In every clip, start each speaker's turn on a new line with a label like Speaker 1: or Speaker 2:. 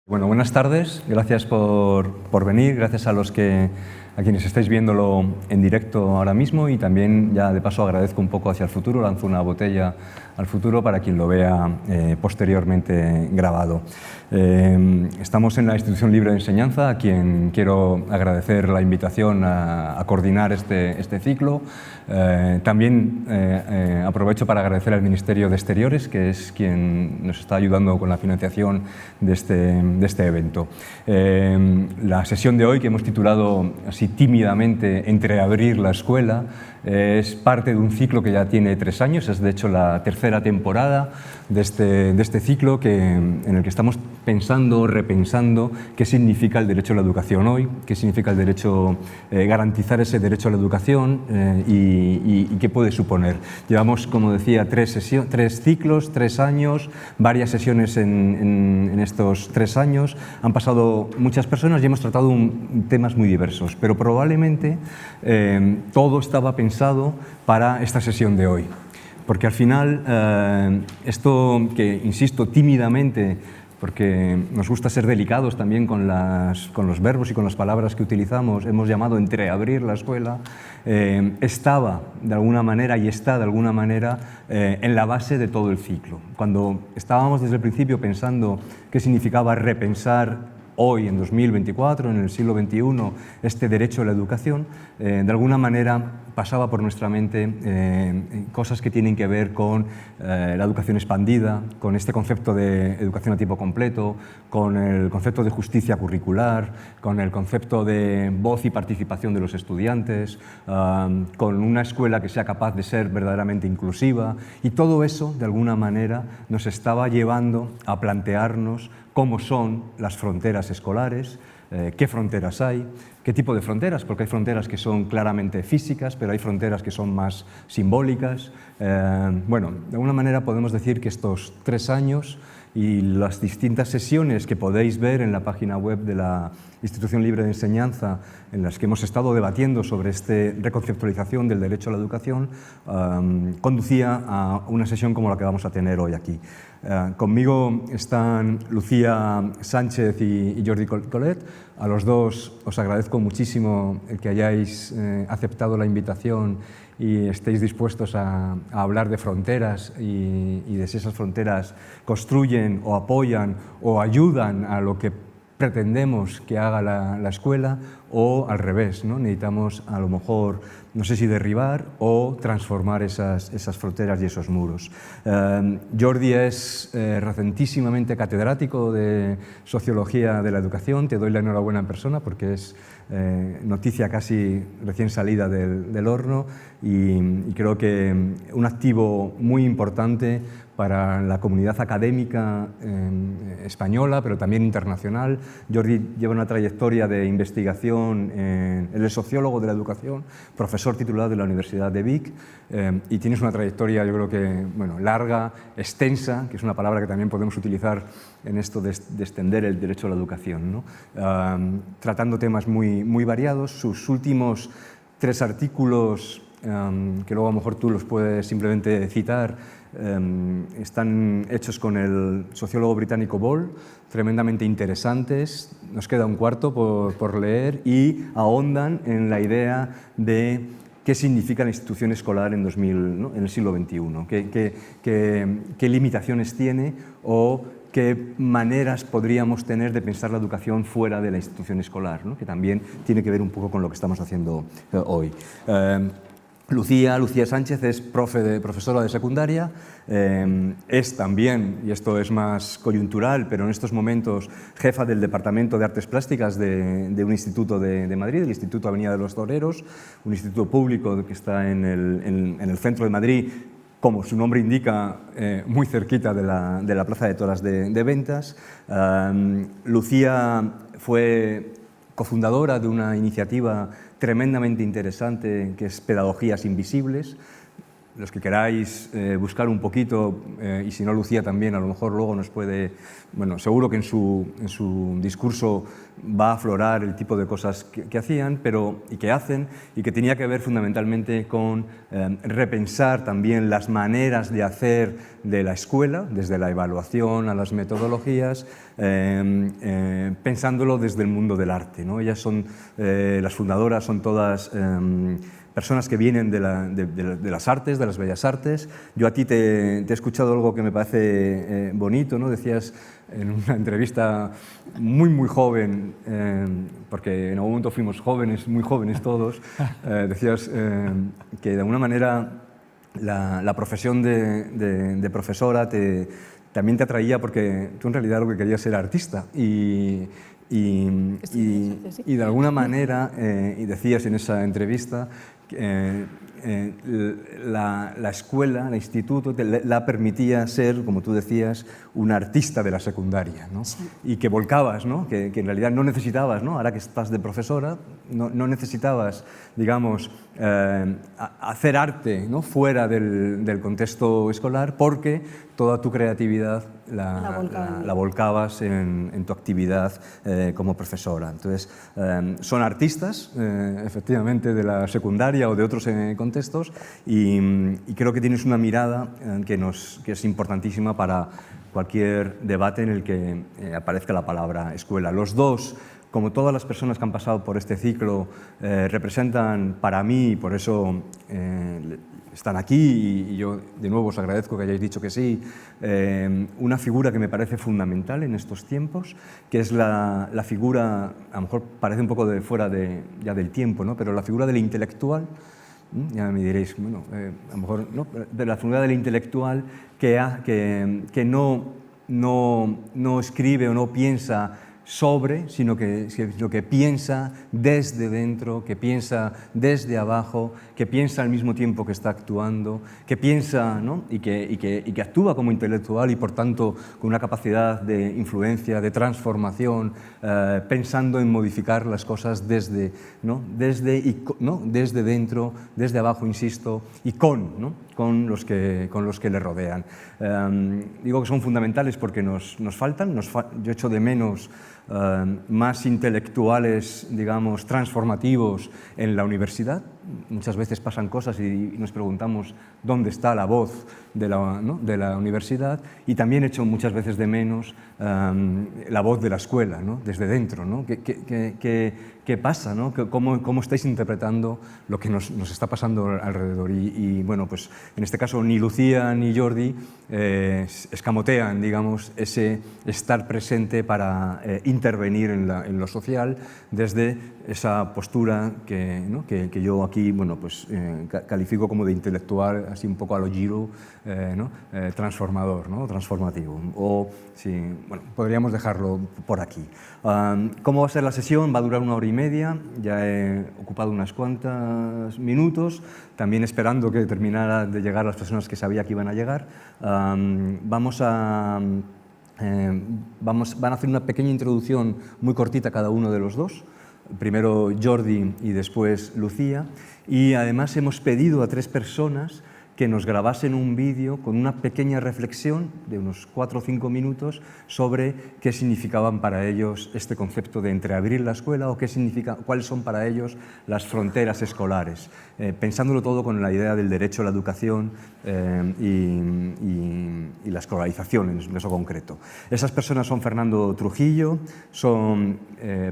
Speaker 1: Bueno, buenas tardes, gracias por venir, gracias a quienes estáis viéndolo en directo ahora mismo, y también ya de paso agradezco un poco hacia el futuro, lanzo una botella al futuro para quien lo vea posteriormente grabado. Estamos en la Institución Libre de Enseñanza, a quien quiero agradecer la invitación a coordinar este ciclo. También aprovecho para agradecer al Ministerio de Exteriores, que es quien nos está ayudando con la financiación de este evento. La sesión de hoy, que hemos titulado así tímidamente Entreabrir la escuela, es parte de un ciclo que ya tiene 3 años, es de hecho la tercera temporada de este ciclo en el que estamos pensando, repensando qué significa el derecho a la educación hoy, qué significa el derecho, garantizar ese derecho a la educación y qué puede suponer. Llevamos, como decía, 3 ciclos, 3 años, varias sesiones en estos 3 años. Han pasado muchas personas y hemos tratado temas muy diversos, pero probablemente todo estaba pensado para esta sesión de hoy. Porque al final, esto que, insisto, tímidamente, porque nos gusta ser delicados también con los verbos y con las palabras que utilizamos, hemos llamado entreabrir la escuela, estaba de alguna manera y está de alguna manera en la base de todo el ciclo. Cuando estábamos desde el principio pensando qué significaba repensar hoy, en 2024, en el siglo XXI, este derecho a la educación, de alguna manera pasaba por nuestra mente cosas que tienen que ver con la educación expandida, con este concepto de educación a tiempo completo, con el concepto de justicia curricular, con el concepto de voz y participación de los estudiantes, con una escuela que sea capaz de ser verdaderamente inclusiva, y todo eso, de alguna manera, nos estaba llevando a plantearnos cómo son las fronteras escolares, qué fronteras hay, qué tipo de fronteras, porque hay fronteras que son claramente físicas, pero hay fronteras que son más simbólicas. Bueno, de alguna manera podemos decir que estos 3 años y las distintas sesiones que podéis ver en la página web de la Institución Libre de Enseñanza, en las que hemos estado debatiendo sobre esta reconceptualización del derecho a la educación, conducía a una sesión como la que vamos a tener hoy aquí. Conmigo están Lucía Sánchez y Jordi Colet. A los dos os agradezco muchísimo el que hayáis aceptado la invitación y estéis dispuestos a hablar de fronteras y de si esas fronteras construyen o apoyan o ayudan a lo que pretendemos que haga la escuela, o al revés, ¿no? Necesitamos a lo mejor, no sé si derribar o transformar esas fronteras y esos muros. Jordi es recentísimamente catedrático de Sociología de la Educación. Te doy la enhorabuena en persona porque es noticia casi recién salida del horno, y creo que un activo muy importante para la comunidad académica española, pero también internacional. Jordi lleva una trayectoria de investigación, él es sociólogo de la educación, profesor titular de la Universidad de Vic, y tienes una trayectoria, yo creo que larga, extensa, que es una palabra que también podemos utilizar en esto de extender el derecho a la educación, ¿no? Tratando temas muy variados. Sus últimos 3 artículos, que luego a lo mejor tú los puedes simplemente citar, están hechos con el sociólogo británico Ball, tremendamente interesantes. Nos queda un cuarto por leer, y ahondan en la idea de qué significa la institución escolar en el siglo XXI, qué limitaciones tiene o qué maneras podríamos tener de pensar la educación fuera de la institución escolar, ¿no? Que también tiene que ver un poco con lo que estamos haciendo hoy. Lucía Sánchez es profesora de secundaria, es también, y esto es más coyuntural, pero en estos momentos jefa del Departamento de Artes Plásticas de un instituto de Madrid, el Instituto Avenida de los Toreros, un instituto público que está en el centro de Madrid, como su nombre indica, muy cerquita de la Plaza de Toras de Ventas. Lucía fue cofundadora de una iniciativa tremendamente interesante que es Pedagogías Invisibles. los que queráis buscar un poquito, y si no Lucía también, a lo mejor luego nos puede, bueno, seguro que en su discurso va a aflorar el tipo de cosas que hacían y que hacen, y que tenía que ver fundamentalmente con repensar también las maneras de hacer de la escuela, desde la evaluación a las metodologías, pensándolo desde el mundo del arte, ¿no? Ellas son, las fundadoras son todas personas que vienen de las artes, de las bellas artes. Yo a ti te he escuchado algo que me parece bonito, ¿no? Decías en una entrevista muy joven, porque en algún momento fuimos jóvenes, muy jóvenes todos, decías que de alguna manera la profesión de profesora también te atraía porque tú en realidad lo que querías era artista y de alguna manera, y decías en esa entrevista, la escuela, el instituto, la permitía ser, como tú decías, un artista de la secundaria, ¿no? Sí. Y que volcabas, ¿no? Que en realidad no necesitabas, ¿no? Ahora que estás de profesora, no necesitabas, digamos, hacer arte, ¿no? Fuera del contexto escolar, porque toda tu creatividad la volcabas en tu actividad como profesora. Entonces, son artistas, efectivamente, de la secundaria o de otros contextos, y creo que tienes una mirada que es importantísima para cualquier debate en el que aparezca la palabra escuela. Los dos, como todas las personas que han pasado por este ciclo, representan para mí, y por eso están aquí, y yo de nuevo os agradezco que hayáis dicho que sí, una figura que me parece fundamental en estos tiempos, que es la figura, a lo mejor parece un poco de fuera ya del tiempo, ¿no? Pero la figura del intelectual. Ya me diréis, bueno, a lo mejor no, de la figura del intelectual que no escribe o no piensa sino que piensa desde dentro, que piensa desde abajo, que piensa al mismo tiempo que está actuando, que piensa, ¿no? y que actúa como intelectual y por tanto con una capacidad de influencia, de transformación, pensando en modificar las cosas desde dentro, desde abajo, insisto, y con los que le rodean. Digo que son fundamentales porque nos faltan. Yo echo de menos más intelectuales, digamos, transformativos en la universidad. Muchas veces pasan cosas y nos preguntamos dónde está la voz de la universidad, y también echo muchas veces de menos la voz de la escuela, ¿no? Desde dentro, ¿no? ¿Qué pasa, ¿no? ¿Cómo estáis interpretando lo que nos está pasando alrededor? Y bueno, pues en este caso ni Lucía ni Jordi escamotean, digamos, ese estar presente para intervenir en lo social desde esa postura que yo aquí, bueno, pues, califico como de intelectual, así un poco a lo Giro, transformador, ¿no? Transformativo. O, sí, bueno, podríamos dejarlo por aquí. ¿Cómo va a ser la sesión? Va a durar 1 hora y media. Ya he ocupado unos cuantos minutos, también esperando que terminara de llegar las personas que sabía que iban a llegar. Van a hacer una pequeña introducción muy cortita cada uno de los dos. Primero Jordi y después Lucía. Y además hemos pedido a 3 personas que nos grabasen un vídeo con una pequeña reflexión de unos 4 o 5 minutos sobre qué significaban para ellos este concepto de entreabrir la escuela, o cuáles son para ellos las fronteras escolares, pensándolo todo con la idea del derecho a la educación y la escolarización en eso concreto. Esas personas son Fernando Trujillo, son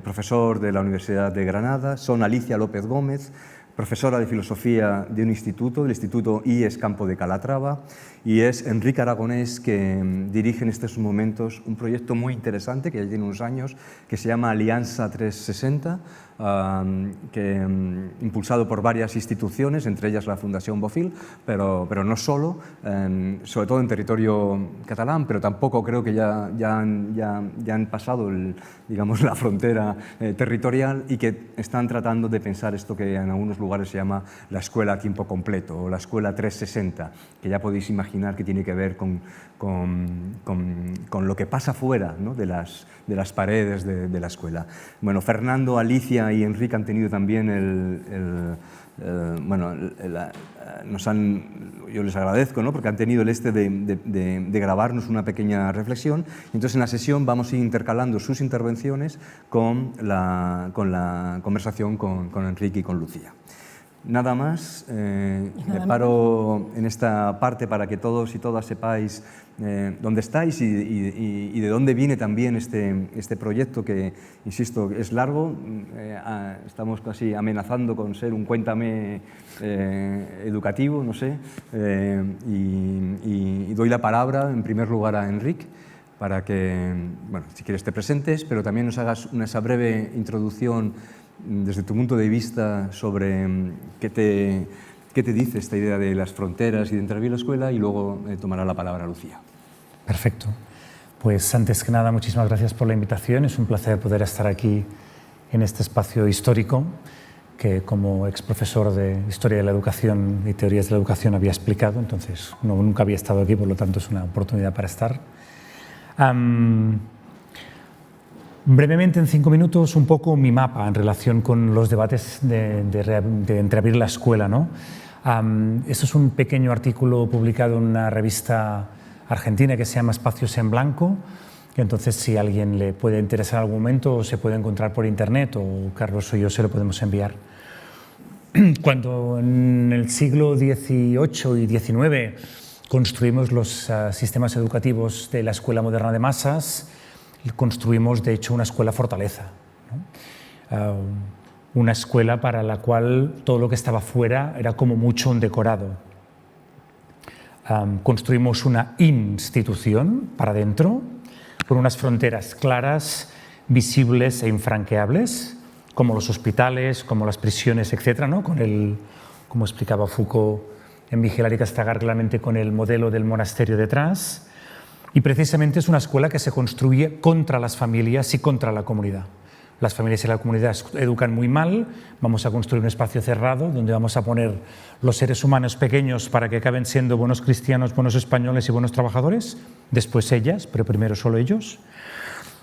Speaker 1: profesor de la Universidad de Granada, son Alicia López Gómez, profesora de filosofía de un instituto, del Instituto IES Campo de Calatrava, y es Enrique Aragonés, que dirige en estos momentos un proyecto muy interesante que ya tiene unos años, que se llama Alianza 360, impulsado por varias instituciones, entre ellas la Fundación Bofill, pero no solo, sobre todo en territorio catalán, pero tampoco creo que ya han pasado digamos, la frontera territorial, y que están tratando de pensar esto que en algunos lugares se llama la escuela a tiempo completo o la escuela 360, que ya podéis imaginar que tiene que ver con lo que pasa fuera, ¿no? de las paredes de la escuela. Bueno, Fernando, Alicia y Enrique han tenido también bueno, yo les agradezco, ¿no?, porque han tenido el de grabarnos una pequeña reflexión. Entonces, en la sesión vamos a ir intercalando sus intervenciones con la conversación con Enrique y con Lucía. Nada más, me paro en esta parte para que todos y todas sepáis dónde estáis y de dónde viene también este proyecto que, insisto, es largo. Estamos casi amenazando con ser un cuéntame educativo, no sé, y doy la palabra en primer lugar a Enrique para que, bueno, si quieres te presentes, pero también nos hagas esa breve introducción desde tu punto de vista sobre qué te dice esta idea de las fronteras y de entrar bien la escuela, y luego tomará la palabra Lucía.
Speaker 2: Perfecto. Pues antes que nada, muchísimas gracias por la invitación. Es un placer poder estar aquí en este espacio histórico que, como ex profesor de Historia de la Educación y Teorías de la Educación, había explicado. Entonces, nunca había estado aquí, por lo tanto es una oportunidad para estar. Brevemente, en 5 minutos, un poco mi mapa en relación con los debates de entreabrir la escuela, ¿no? Esto es un pequeño artículo publicado en una revista argentina que se llama Espacios en Blanco, que entonces, si a alguien le puede interesar en algún momento, se puede encontrar por internet, o Carlos o yo se lo podemos enviar. Cuando en el siglo XVIII y XIX construimos los sistemas educativos de la Escuela Moderna de Masas, construimos, de hecho, una escuela fortaleza, ¿no? Una escuela para la cual todo lo que estaba fuera era como mucho un decorado. Construimos una institución para dentro, con unas fronteras claras, visibles e infranqueables, como los hospitales, como las prisiones, etc., ¿no? Como explicaba Foucault en Vigilar y Castigar, claramente con el modelo del monasterio detrás. Y precisamente es una escuela que se construye contra las familias y contra la comunidad. Las familias y la comunidad educan muy mal, vamos a construir un espacio cerrado donde vamos a poner los seres humanos pequeños para que acaben siendo buenos cristianos, buenos españoles y buenos trabajadores, después ellas, pero primero solo ellos.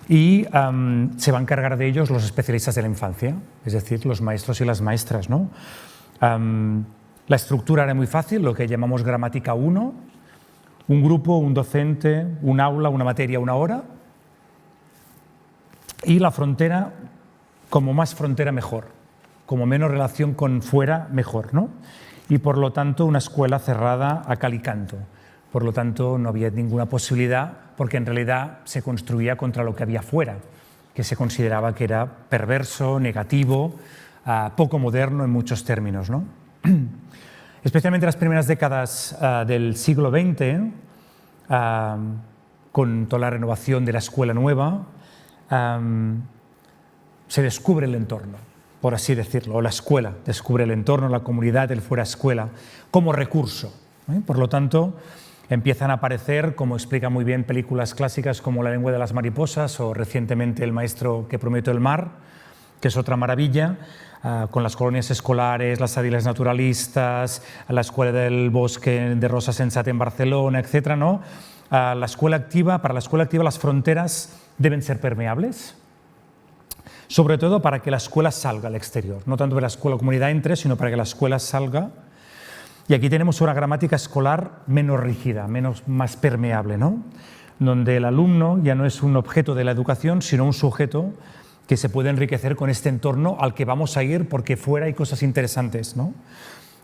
Speaker 2: Y se van a encargar de ellos los especialistas de la infancia, es decir, los maestros y las maestras, ¿no? La estructura era muy fácil, lo que llamamos gramática 1, un grupo, un docente, un aula, una materia, una hora. Y la frontera, como más frontera mejor, como menos relación con fuera mejor, ¿no? Y por lo tanto una escuela cerrada a cal y canto. Por lo tanto no había ninguna posibilidad, porque en realidad se construía contra lo que había fuera, que se consideraba que era perverso, negativo, poco moderno en muchos términos, ¿no? Especialmente en las primeras décadas del siglo XX, con toda la renovación de la escuela nueva, se descubre el entorno, por así decirlo, o la escuela descubre el entorno, la comunidad, el fuera escuela, como recurso. Por lo tanto, empiezan a aparecer, como explica muy bien, películas clásicas como La lengua de las mariposas o recientemente El maestro que prometió el mar, que es otra maravilla, con las colonias escolares, las áreas naturalistas, la Escuela del Bosque de Rosa Sensata en Barcelona, etc., ¿no? Para la escuela activa las fronteras deben ser permeables, sobre todo para que la escuela salga al exterior, no tanto para que la comunidad entre, sino para que la escuela salga. Y aquí tenemos una gramática escolar menos rígida, más permeable, ¿no? Donde el alumno ya no es un objeto de la educación, sino un sujeto que se puede enriquecer con este entorno al que vamos a ir porque fuera hay cosas interesantes, ¿no?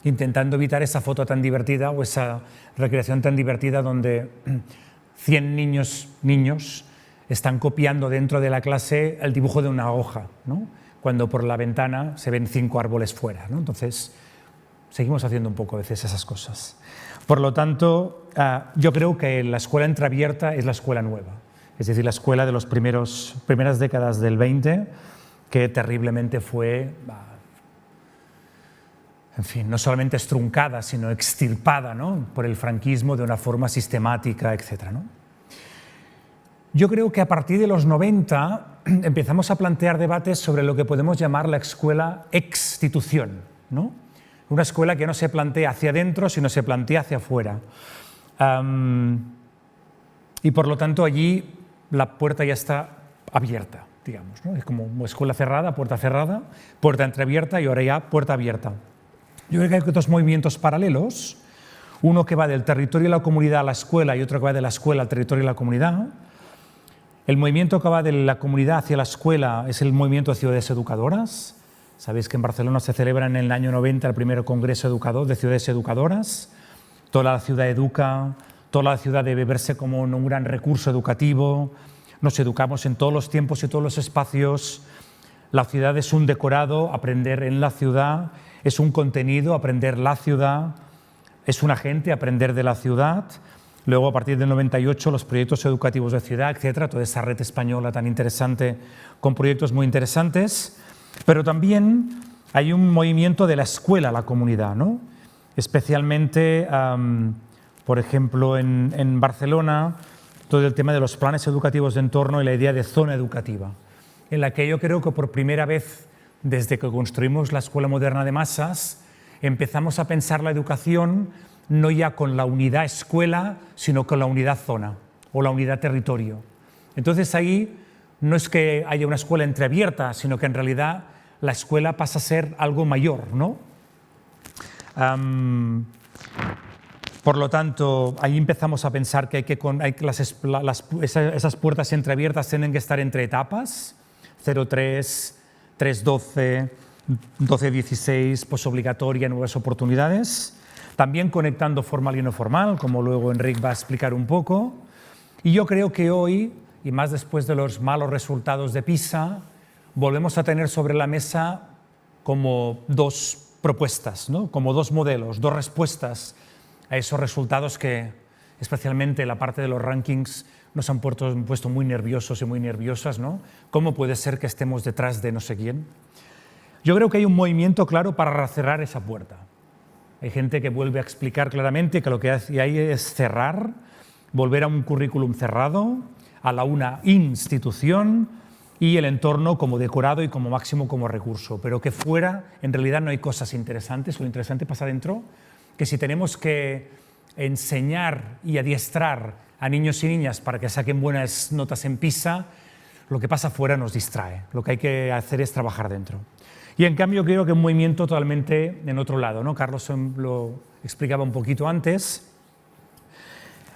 Speaker 2: Intentando evitar esa foto tan divertida o esa recreación tan divertida donde 100 niños están copiando dentro de la clase el dibujo de una hoja, ¿no? Cuando por la ventana se ven 5 árboles fuera, ¿no? Entonces, seguimos haciendo un poco a veces esas cosas. Por lo tanto, yo creo que la escuela entreabierta es la escuela nueva. Es decir, la escuela de las primeras décadas del 20, que terriblemente fue, en fin, no solamente estruncada, sino extirpada, ¿no? Por el franquismo de una forma sistemática, etc., ¿no? Yo creo que a partir de los 90 empezamos a plantear debates sobre lo que podemos llamar la escuela ex-institución, ¿no? Una escuela que no se plantea hacia adentro, sino se plantea hacia afuera. Y por lo tanto allí la puerta ya está abierta, digamos, ¿no? Es como escuela cerrada, puerta entreabierta y ahora ya puerta abierta. Yo creo que hay dos movimientos paralelos, uno que va del territorio y la comunidad a la escuela y otro que va de la escuela al territorio y la comunidad. El movimiento que va de la comunidad hacia la escuela es el movimiento de ciudades educadoras. Sabéis que en Barcelona se celebra en el año 90 el primer congreso educador de ciudades educadoras. Toda la ciudad educa, toda la ciudad debe verse como un gran recurso educativo. Nos educamos en todos los tiempos y todos los espacios. La ciudad es un decorado, aprender en la ciudad, es un contenido, aprender la ciudad, es un agente, aprender de la ciudad. Luego, a partir del 98, los proyectos educativos de ciudad, etcétera, toda esa red española tan interesante, con proyectos muy interesantes. Pero también hay un movimiento de la escuela a la comunidad, ¿no? Especialmente, por ejemplo, en Barcelona, todo el tema de los planes educativos de entorno y la idea de zona educativa, en la que yo creo que por primera vez, desde que construimos la Escuela Moderna de Masas, empezamos a pensar la educación no ya con la unidad escuela, sino con la unidad zona o la unidad territorio. Entonces ahí no es que haya una escuela entreabierta, sino que en realidad la escuela pasa a ser algo mayor, ¿no? Por lo tanto, ahí empezamos a pensar que esas puertas entreabiertas tienen que estar entre etapas, 0-3, 3-12, 12-16, posobligatoria, nuevas oportunidades. También conectando formal y no formal, como luego Enric va a explicar un poco. Y yo creo que hoy, y más después de los malos resultados de PISA, volvemos a tener sobre la mesa como dos propuestas, ¿no? Como dos modelos, dos respuestas a esos resultados que, especialmente la parte de los rankings, nos han puesto muy nerviosos y muy nerviosas, ¿no? ¿Cómo puede ser que estemos detrás de no sé quién? Yo creo que hay un movimiento claro para cerrar esa puerta. Hay gente que vuelve a explicar claramente que lo que hay es cerrar, volver a un currículum cerrado, a una institución y el entorno como decorado y como máximo como recurso. Pero que fuera, en realidad no hay cosas interesantes. Lo interesante pasa dentro, que si tenemos que enseñar y adiestrar a niños y niñas para que saquen buenas notas en PISA, lo que pasa fuera nos distrae. Lo que hay que hacer es trabajar dentro. Y en cambio creo que un movimiento totalmente en otro lado, ¿no? Carlos lo explicaba un poquito antes,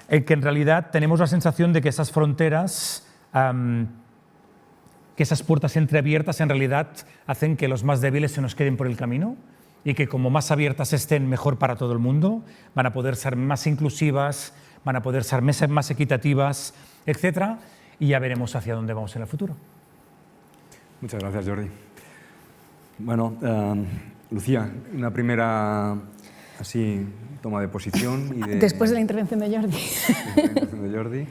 Speaker 2: en que en realidad tenemos la sensación de que esas fronteras, que esas puertas entreabiertas en realidad hacen que los más débiles se nos queden por el camino y que como más abiertas estén, mejor para todo el mundo, van a poder ser más inclusivas, van a poder ser más equitativas, etcétera, y ya veremos hacia dónde vamos en el futuro.
Speaker 1: Muchas gracias, Jordi. Bueno, Lucía, una primera así toma de posición.
Speaker 3: Después de la intervención de Jordi.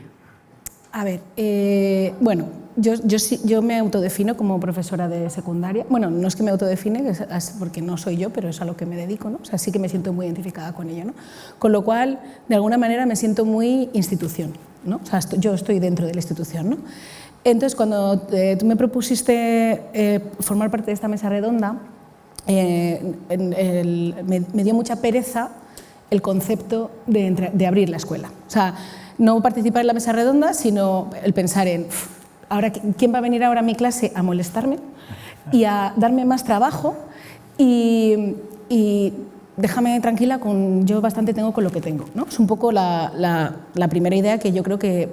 Speaker 3: A ver, bueno, yo me autodefino como profesora de secundaria. Bueno, no es que me autodefine, porque no soy yo, pero es a lo que me dedico, ¿no? O sea, sí que me siento muy identificada con ello, ¿no? Con lo cual, de alguna manera, me siento muy institución, ¿no? O sea, yo estoy dentro de la institución, ¿no? Entonces, cuando tú me propusiste formar parte de esta mesa redonda, me dio mucha pereza el concepto de abrir la escuela. O sea, no participar en la mesa redonda, sino el pensar en, ahora, ¿quién va a venir ahora a mi clase a molestarme y a darme más trabajo? Y déjame tranquila, yo bastante tengo con lo que tengo, ¿no? Es un poco la primera idea que yo creo que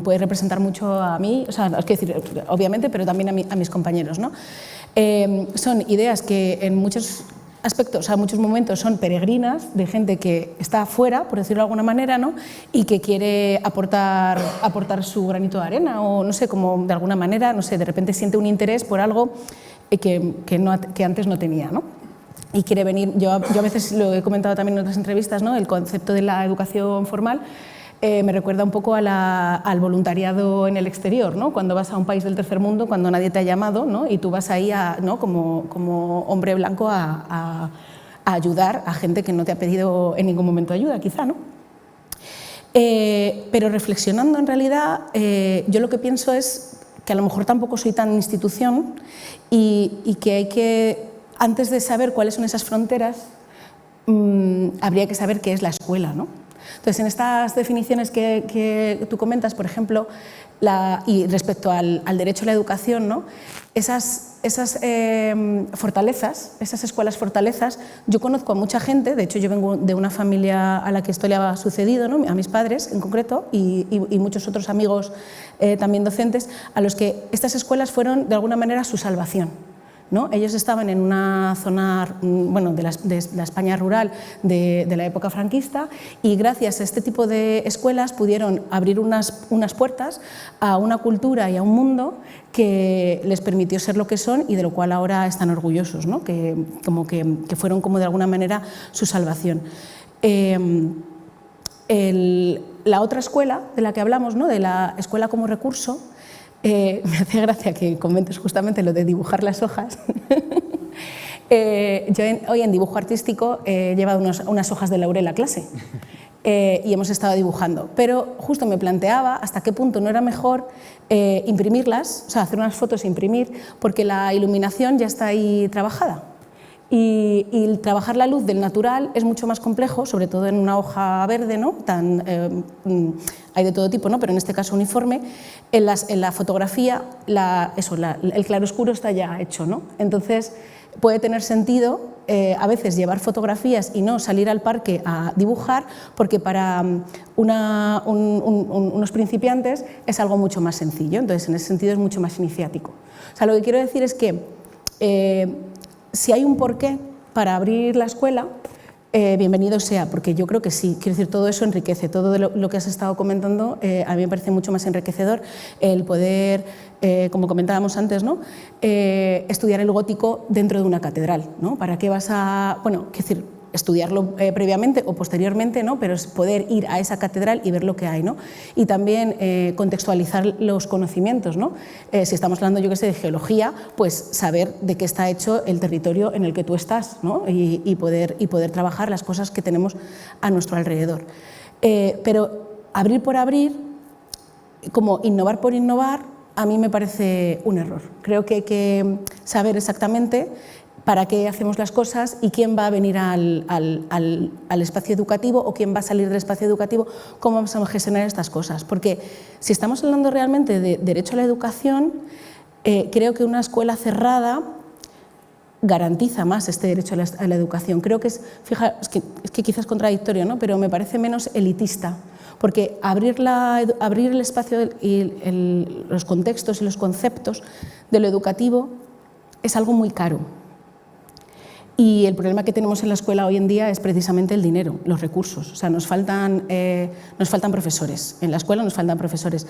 Speaker 3: puede representar mucho a mí, o sea, es decir, obviamente, pero también a mis compañeros, ¿no? Son ideas que en muchos aspectos, o sea, en muchos momentos son peregrinas, de gente que está fuera, por decirlo de alguna manera, ¿no? Y que quiere aportar su granito de arena, o no sé, como de alguna manera, no sé, de repente siente un interés por algo que antes no tenía, ¿no? Y quiere venir, yo a veces lo he comentado también en otras entrevistas, ¿no? El concepto de la educación formal me recuerda un poco al voluntariado en el exterior, ¿no? Cuando vas a un país del tercer mundo, cuando nadie te ha llamado, ¿no? Y tú vas ahí ¿no? como hombre blanco a ayudar a gente que no te ha pedido en ningún momento ayuda, quizá, ¿no? Pero reflexionando, en realidad, yo lo que pienso es que a lo mejor tampoco soy tan institución y que hay que, antes de saber cuáles son esas fronteras, habría que saber qué es la escuela, ¿no? Entonces, en estas definiciones que tú comentas, por ejemplo, y respecto al derecho a la educación, ¿no? Esas fortalezas, esas escuelas fortalezas, yo conozco a mucha gente, de hecho yo vengo de una familia a la que esto le ha sucedido, ¿no? A mis padres en concreto y muchos otros amigos también docentes, a los que estas escuelas fueron de alguna manera su salvación, ¿no? Ellos estaban en una zona, bueno, de la España rural de la época franquista, y gracias a este tipo de escuelas pudieron abrir unas puertas a una cultura y a un mundo que les permitió ser lo que son y de lo cual ahora están orgullosos, ¿no? Que fueron como de alguna manera su salvación. La otra escuela de la que hablamos, ¿no? De la escuela como recurso, me hace gracia que comentes justamente lo de dibujar las hojas. Yo hoy en dibujo artístico he llevado unas hojas de laurel a clase y hemos estado dibujando, pero justo me planteaba hasta qué punto no era mejor imprimirlas, o sea, hacer unas fotos e imprimir, porque la iluminación ya está ahí trabajada. Y trabajar la luz del natural es mucho más complejo, sobre todo en una hoja verde, ¿no? Hay de todo tipo, ¿no? Pero en este caso uniforme. En la fotografía el claroscuro está ya hecho, ¿no? Entonces puede tener sentido a veces llevar fotografías y no salir al parque a dibujar, porque para unos principiantes es algo mucho más sencillo, entonces en ese sentido es mucho más iniciático. O sea, lo que quiero decir es que si hay un porqué para abrir la escuela, bienvenido sea, porque yo creo que sí. Quiero decir, todo eso enriquece, todo lo que has estado comentando a mí me parece mucho más enriquecedor el poder, como comentábamos antes, ¿no? Estudiar el gótico dentro de una catedral, ¿no? ¿Para qué vas a...? Bueno, quiero decir, estudiarlo previamente o posteriormente, ¿no? Pero es poder ir a esa catedral y ver lo que hay, ¿no? Y también contextualizar los conocimientos, ¿no? Si estamos hablando, yo qué sé, de geología, pues saber de qué está hecho el territorio en el que tú estás, ¿no? y poder trabajar las cosas que tenemos a nuestro alrededor. Pero abrir por abrir, como innovar por innovar, a mí me parece un error. Creo que hay que saber exactamente para qué hacemos las cosas y quién va a venir al espacio educativo o quién va a salir del espacio educativo, cómo vamos a gestionar estas cosas. Porque si estamos hablando realmente de derecho a la educación, creo que una escuela cerrada garantiza más este derecho a la educación. Creo que es que quizás es contradictorio, ¿no? Pero me parece menos elitista, porque abrir el espacio y los contextos y los conceptos de lo educativo es algo muy caro. Y el problema que tenemos en la escuela hoy en día es precisamente el dinero, los recursos. O sea, nos faltan profesores. En la escuela nos faltan profesores.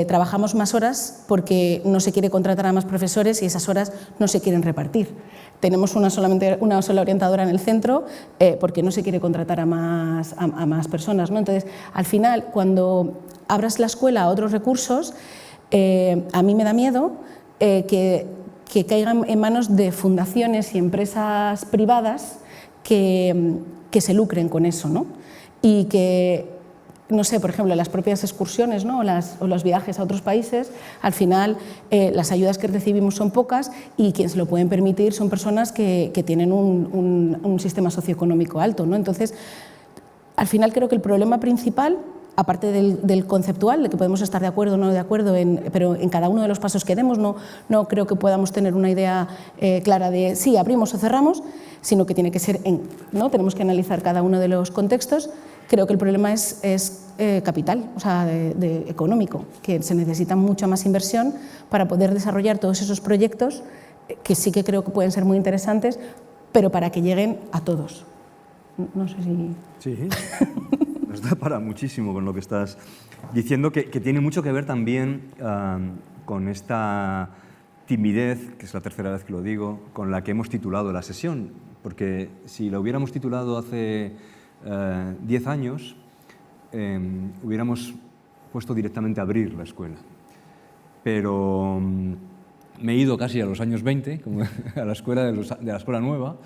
Speaker 3: Trabajamos más horas porque no se quiere contratar a más profesores y esas horas no se quieren repartir. Tenemos una sola orientadora en el centro porque no se quiere contratar a más personas, ¿no? Entonces, al final, cuando abras la escuela a otros recursos, a mí me da miedo que caigan en manos de fundaciones y empresas privadas que se lucren con eso, ¿no? Y que, no sé, por ejemplo, las propias excursiones, ¿no? o los viajes a otros países, al final las ayudas que recibimos son pocas y quienes se lo pueden permitir son personas que tienen un sistema socioeconómico alto, ¿no? Entonces, al final creo que el problema principal, aparte del conceptual, de que podemos estar de acuerdo o no de acuerdo, pero en cada uno de los pasos que demos no creo que podamos tener una idea clara de sí, abrimos o cerramos, sino que tiene que ser, ¿no? Tenemos que analizar cada uno de los contextos. Creo que el problema es capital, o sea, económico, que se necesita mucha más inversión para poder desarrollar todos esos proyectos que sí que creo que pueden ser muy interesantes, pero para que lleguen a todos. No sé si...
Speaker 1: Sí. Nos da para muchísimo con lo que estás diciendo, que tiene mucho que ver también con esta timidez, que es la tercera vez que lo digo, con la que hemos titulado la sesión. Porque si la hubiéramos titulado hace 10 años, hubiéramos puesto directamente a abrir la escuela. Pero me he ido casi a los años 20, como a la escuela de la escuela nueva,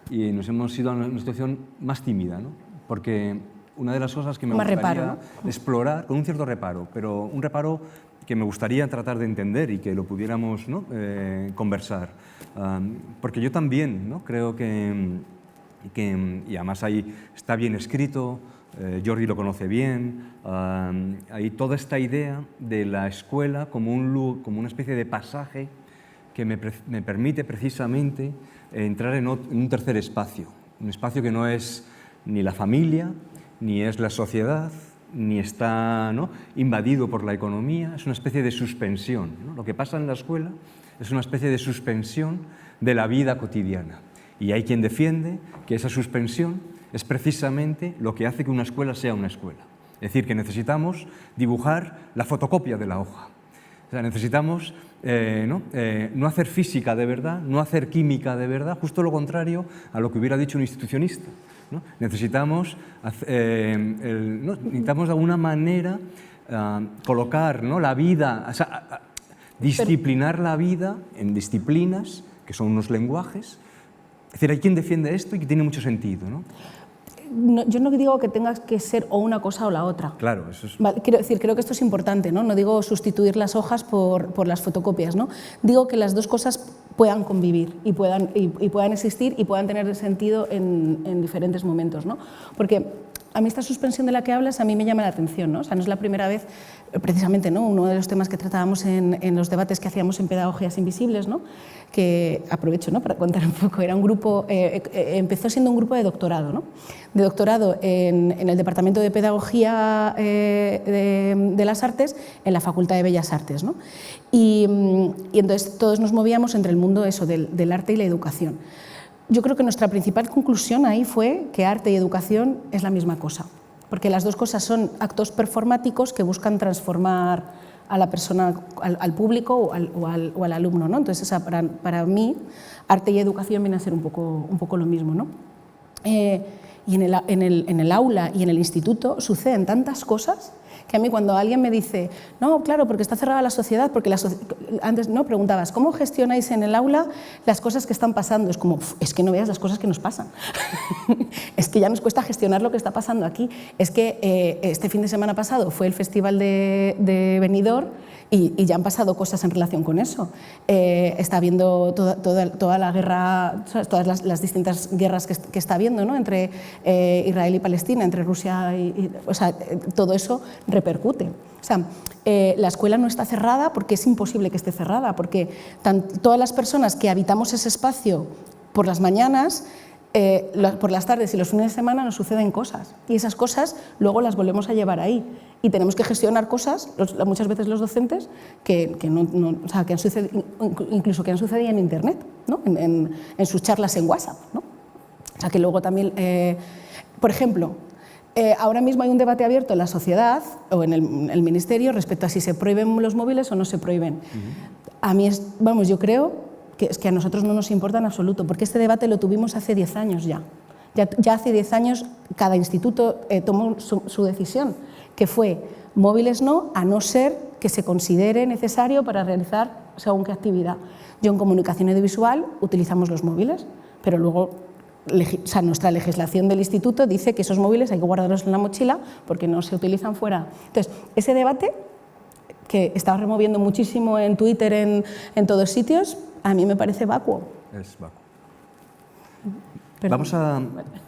Speaker 1: y nos hemos ido a una situación más tímida, ¿no? Porque una de las cosas que me gustaría
Speaker 3: reparo, ¿no?
Speaker 1: explorar, con un cierto reparo, pero un reparo que me gustaría tratar de entender y que lo pudiéramos, ¿no? Conversar. Porque yo también, ¿no? Creo que y además ahí está bien escrito, Jordi lo conoce bien, hay toda esta idea de la escuela como una especie de pasaje que me permite precisamente entrar en un tercer espacio, un espacio que no es ni la familia, ni es la sociedad, ni está, ¿no?, invadido por la economía, es una especie de suspensión, ¿no? Lo que pasa en la escuela es una especie de suspensión de la vida cotidiana. Y hay quien defiende que esa suspensión es precisamente lo que hace que una escuela sea una escuela. Es decir, que necesitamos dibujar la fotocopia de la hoja. O sea, necesitamos no hacer física de verdad, no hacer química de verdad, justo lo contrario a lo que hubiera dicho un institucionista, ¿no? Necesitamos de alguna manera colocar, ¿no?, la vida, o sea, disciplinar la vida en disciplinas, que son unos lenguajes. Es decir, hay quien defiende esto y que tiene mucho sentido, ¿no?
Speaker 3: No, yo no digo que tengas que ser o una cosa o la otra.
Speaker 1: Claro, eso es...
Speaker 3: Vale, quiero decir, creo que esto es importante, ¿no? No digo sustituir las hojas por las fotocopias, ¿no? Digo que las dos cosas puedan convivir y puedan existir y puedan tener sentido en diferentes momentos, ¿no? Porque a mí esta suspensión de la que hablas a mí me llama la atención, ¿no? O sea, no es la primera vez, precisamente, ¿no?, uno de los temas que tratábamos en los debates que hacíamos en Pedagogías Invisibles, ¿no?, que aprovecho, ¿no?, para contar un poco, era un grupo, empezó siendo un grupo de doctorado, ¿no?, de doctorado en el Departamento de Pedagogía de las Artes en la Facultad de Bellas Artes, ¿no? Y entonces todos nos movíamos entre el mundo eso, del arte y la educación. Yo creo que nuestra principal conclusión ahí fue que arte y educación es la misma cosa, porque las dos cosas son actos performáticos que buscan transformar a la persona, al público o al alumno, ¿no? Entonces, para mí, arte y educación viene a ser un poco lo mismo, ¿no? Y en el aula y en el instituto suceden tantas cosas que a mí cuando alguien me dice, no, claro, porque está cerrada la sociedad, porque antes no preguntabas, ¿cómo gestionáis en el aula las cosas que están pasando? Es como, es que no veas las cosas que nos pasan. Es que ya nos cuesta gestionar lo que está pasando aquí. Es que este fin de semana pasado fue el Festival de Benidorm y ya han pasado cosas en relación con eso. Está habiendo toda la guerra, todas las distintas guerras que está habiendo, ¿no?, entre Israel y Palestina, entre Rusia o sea, todo eso repercute. O sea, la escuela no está cerrada porque es imposible que esté cerrada, porque todas las personas que habitamos ese espacio por las mañanas, por las tardes y los fines de semana nos suceden cosas y esas cosas luego las volvemos a llevar ahí y tenemos que gestionar cosas, muchas veces los docentes, o sea, que han sucedido, incluso que han sucedido en Internet, ¿no?, en sus charlas en WhatsApp, ¿no? O sea, que luego también, por ejemplo, ahora mismo hay un debate abierto en la sociedad o en el Ministerio respecto a si se prohíben los móviles o no se prohíben. A mí, yo creo que es que a nosotros no nos importa en absoluto, porque este debate lo tuvimos hace 10 años ya. Ya hace 10 años cada instituto tomó su decisión, que fue móviles no, a no ser que se considere necesario para realizar según qué actividad. Yo en comunicación audiovisual utilizamos los móviles, pero luego o sea, nuestra legislación del instituto dice que esos móviles hay que guardarlos en la mochila porque no se utilizan fuera. Entonces, ese debate, que estaba removiendo muchísimo en Twitter, en todos sitios, a mí me parece vacuo.
Speaker 1: Es vacuo.
Speaker 3: Perdón.
Speaker 1: Vamos a...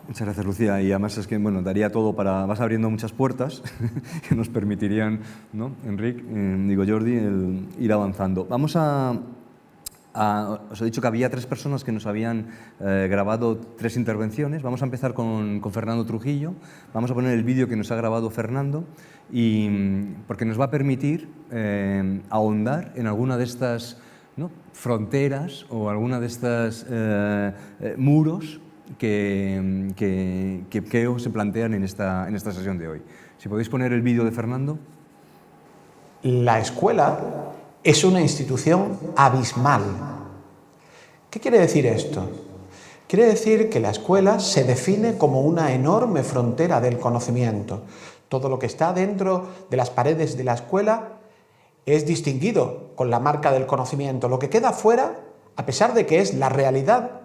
Speaker 1: Muchas gracias, Lucía, y además es que, bueno, daría todo para... Vas abriendo muchas puertas que nos permitirían, ¿no?, Enric, Jordi, ir avanzando. Vamos os he dicho que había 3 personas que nos habían grabado 3 intervenciones. Vamos a empezar con Fernando Trujillo. Vamos a poner el vídeo que nos ha grabado Fernando, porque nos va a permitir ahondar en alguna de estas, ¿no?, fronteras o alguna de estas muros que creo se plantean en esta sesión de hoy. Si podéis poner el vídeo de Fernando.
Speaker 4: La escuela es una institución abismal. ¿Qué quiere decir esto? Quiere decir que la escuela se define como una enorme frontera del conocimiento. Todo lo que está dentro de las paredes de la escuela es distinguido con la marca del conocimiento. Lo que queda fuera, a pesar de que es la realidad,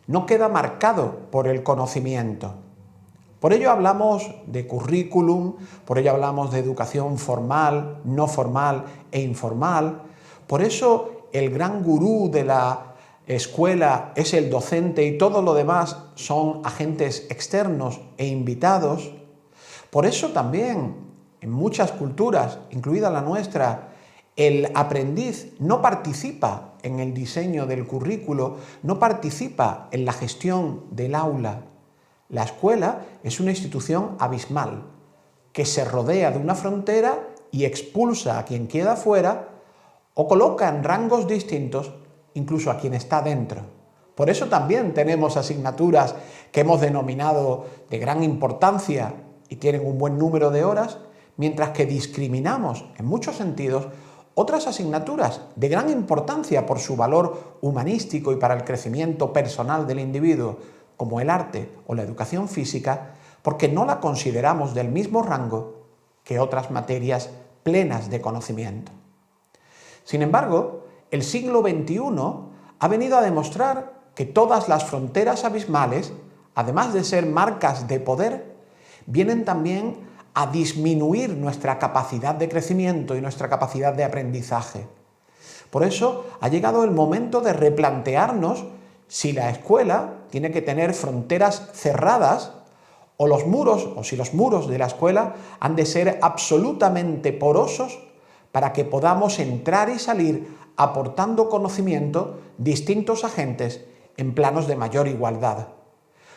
Speaker 4: no queda marcado por el conocimiento. Por ello hablamos de currículum, por ello hablamos de educación formal, no formal e informal. Por eso el gran gurú de la escuela es el docente y todo lo demás son agentes externos e invitados. Por eso también en muchas culturas, incluida la nuestra, el aprendiz no participa en el diseño del currículo, no participa en la gestión del aula. La escuela es una institución abismal que se rodea de una frontera y expulsa a quien queda fuera o coloca en rangos distintos incluso a quien está dentro. Por eso también tenemos asignaturas que hemos denominado de gran importancia y tienen un buen número de horas, mientras que discriminamos en muchos sentidos otras asignaturas de gran importancia por su valor humanístico y para el crecimiento personal del individuo, como el arte o la educación física, porque no la consideramos del mismo rango que otras materias plenas de conocimiento. Sin embargo, el siglo XXI ha venido a demostrar que todas las fronteras abismales, además de ser marcas de poder, vienen también a disminuir nuestra capacidad de crecimiento y nuestra capacidad de aprendizaje. Por eso ha llegado el momento de replantearnos si la escuela tiene que tener fronteras cerradas o si los muros de la escuela han de ser absolutamente porosos para que podamos entrar y salir aportando conocimiento distintos agentes en planos de mayor igualdad.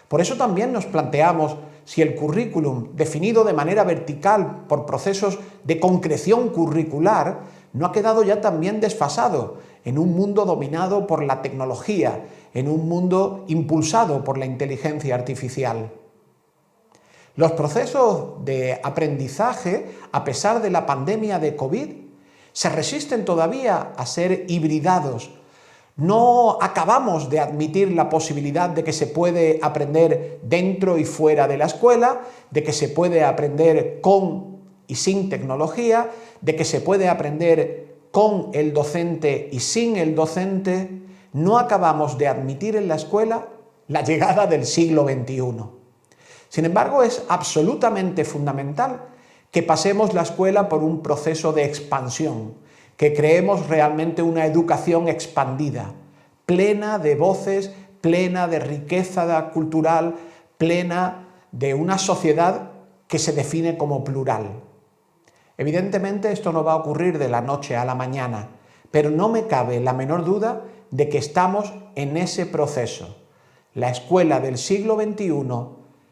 Speaker 4: Por eso también nos planteamos si el currículum, definido de manera vertical por procesos de concreción curricular, no ha quedado ya también desfasado en un mundo dominado por la tecnología, en un mundo impulsado por la inteligencia artificial. Los procesos de aprendizaje, a pesar de la pandemia de COVID, se resisten todavía a ser hibridados. No acabamos de admitir la posibilidad de que se puede aprender dentro y fuera de la escuela, de que se puede aprender con y sin tecnología, de que se puede aprender con el docente y sin el docente. No acabamos de admitir en la escuela la llegada del siglo XXI. Sin embargo, es absolutamente fundamental que pasemos la escuela por un proceso de expansión, que creemos realmente una educación expandida, plena de voces, plena de riqueza cultural, plena de una sociedad que se define como plural. Evidentemente esto no va a ocurrir de la noche a la mañana, pero no me cabe la menor duda de que estamos en ese proceso. La escuela del siglo XXI,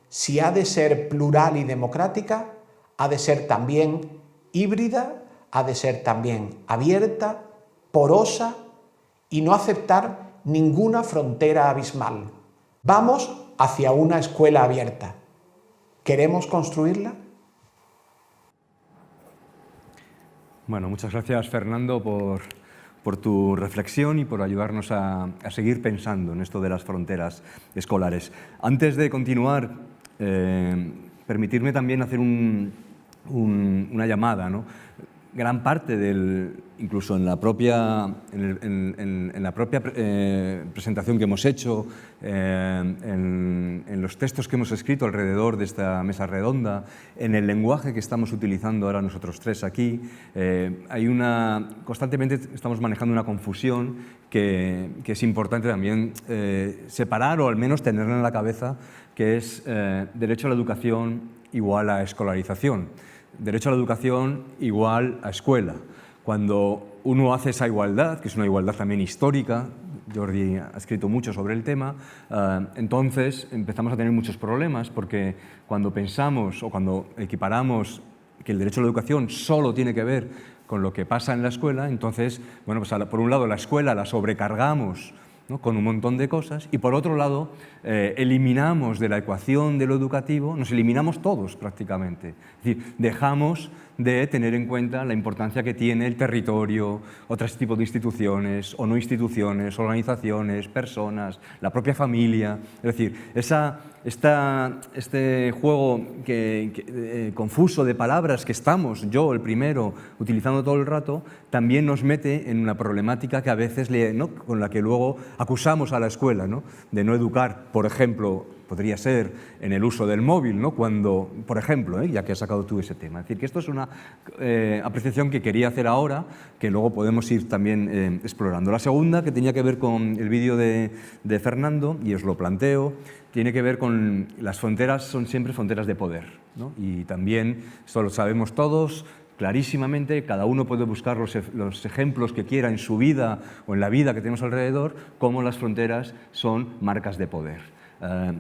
Speaker 4: si ha de ser plural y democrática, ha de ser también híbrida, ha de ser también abierta, porosa y no aceptar ninguna frontera abismal. Vamos hacia una escuela abierta. ¿Queremos construirla?
Speaker 1: Bueno, muchas gracias, Fernando, por tu reflexión y por ayudarnos a seguir pensando en esto de las fronteras escolares. Antes de continuar, permitirme también hacer una llamada, ¿no? Gran parte incluso en la propia presentación que hemos hecho, en los textos que hemos escrito alrededor de esta mesa redonda, en el lenguaje que estamos utilizando ahora nosotros tres aquí, constantemente estamos manejando una confusión que es importante también separar o al menos tenerla en la cabeza, que es derecho a la educación igual a escolarización. Derecho a la educación igual a escuela. Cuando uno hace esa igualdad, que es una igualdad también histórica, Jordi ha escrito mucho sobre el tema, entonces empezamos a tener muchos problemas, porque cuando pensamos o cuando equiparamos que el derecho a la educación solo tiene que ver con lo que pasa en la escuela, entonces, bueno, pues por un lado la escuela la sobrecargamos, ¿no?, con un montón de cosas, y por otro lado eliminamos de la ecuación de lo educativo, nos eliminamos todos prácticamente. Es decir, dejamos de tener en cuenta la importancia que tiene el territorio, otros tipos de instituciones o no instituciones, organizaciones, personas, la propia familia. Es decir, este juego confuso de palabras que estamos, yo el primero, utilizando todo el rato, también nos mete en una problemática que a veces con la que luego acusamos a la escuela, ¿no?, de no educar, por ejemplo, podría ser en el uso del móvil, ¿no? Cuando, por ejemplo, ya que has sacado tú ese tema. Es decir, que esto es una apreciación que quería hacer ahora, que luego podemos ir también explorando. La segunda, que tenía que ver con el vídeo de Fernando, y os lo planteo, tiene que ver con las fronteras, son siempre fronteras de poder, ¿no? Y también, esto lo sabemos todos, clarísimamente, cada uno puede buscar los ejemplos que quiera en su vida o en la vida que tenemos alrededor, cómo las fronteras son marcas de poder.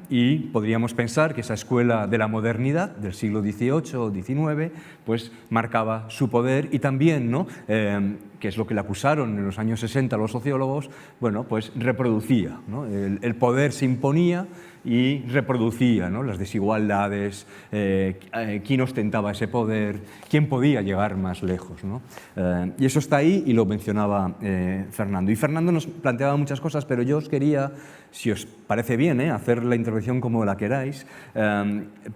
Speaker 1: Y podríamos pensar que esa escuela de la modernidad del siglo XVIII o XIX pues marcaba su poder y también, ¿no? Que es lo que le acusaron en los años 60 los sociólogos, bueno, pues reproducía, ¿no? El poder se imponía y reproducía, ¿no? Las desigualdades, quién ostentaba ese poder, quién podía llegar más lejos, ¿no? Y eso está ahí y lo mencionaba Fernando. Y Fernando nos planteaba muchas cosas, pero yo os quería, si os parece bien, hacer la intervención como la queráis,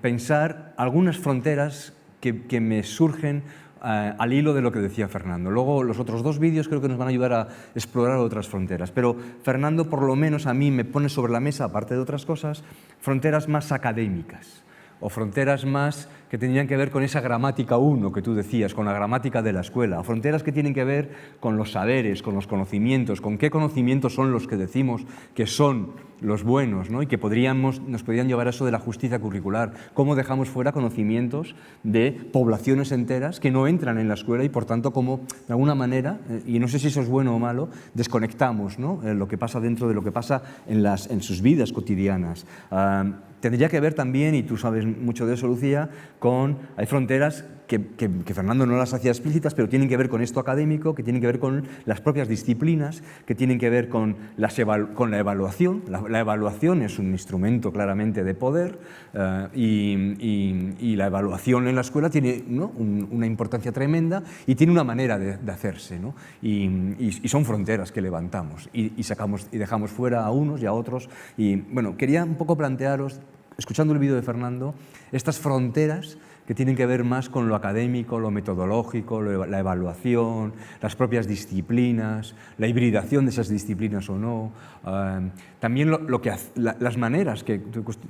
Speaker 1: pensar algunas fronteras que me surgen al hilo de lo que decía Fernando. Luego los otros dos vídeos creo que nos van a ayudar a explorar otras fronteras, pero Fernando por lo menos a mí me pone sobre la mesa, aparte de otras cosas, fronteras más académicas o fronteras más que tenían que ver con esa gramática 1 que tú decías, con la gramática de la escuela, o fronteras que tienen que ver con los saberes, con los conocimientos, con qué conocimientos son los que decimos que son los buenos, ¿no? Y que nos podrían llevar a eso de la justicia curricular, cómo dejamos fuera conocimientos de poblaciones enteras que no entran en la escuela y por tanto cómo de alguna manera, y no sé si eso es bueno o malo, desconectamos, ¿no? Lo que pasa dentro de lo que pasa en sus vidas cotidianas. Tendría que ver también, y tú sabes mucho de eso, Lucía, hay fronteras que Fernando no las hacía explícitas, pero tienen que ver con esto académico, que tienen que ver con las propias disciplinas, que tienen que ver con la evaluación. La evaluación es un instrumento claramente de poder y la evaluación en la escuela tiene, ¿no? una importancia tremenda y tiene una manera de hacerse, ¿no? Y son fronteras que levantamos y dejamos fuera a unos y a otros. Y bueno, quería un poco plantearos, escuchando el vídeo de Fernando, estas fronteras que tienen que ver más con lo académico, lo metodológico, la evaluación, las propias disciplinas, la hibridación de esas disciplinas o no, también las maneras que,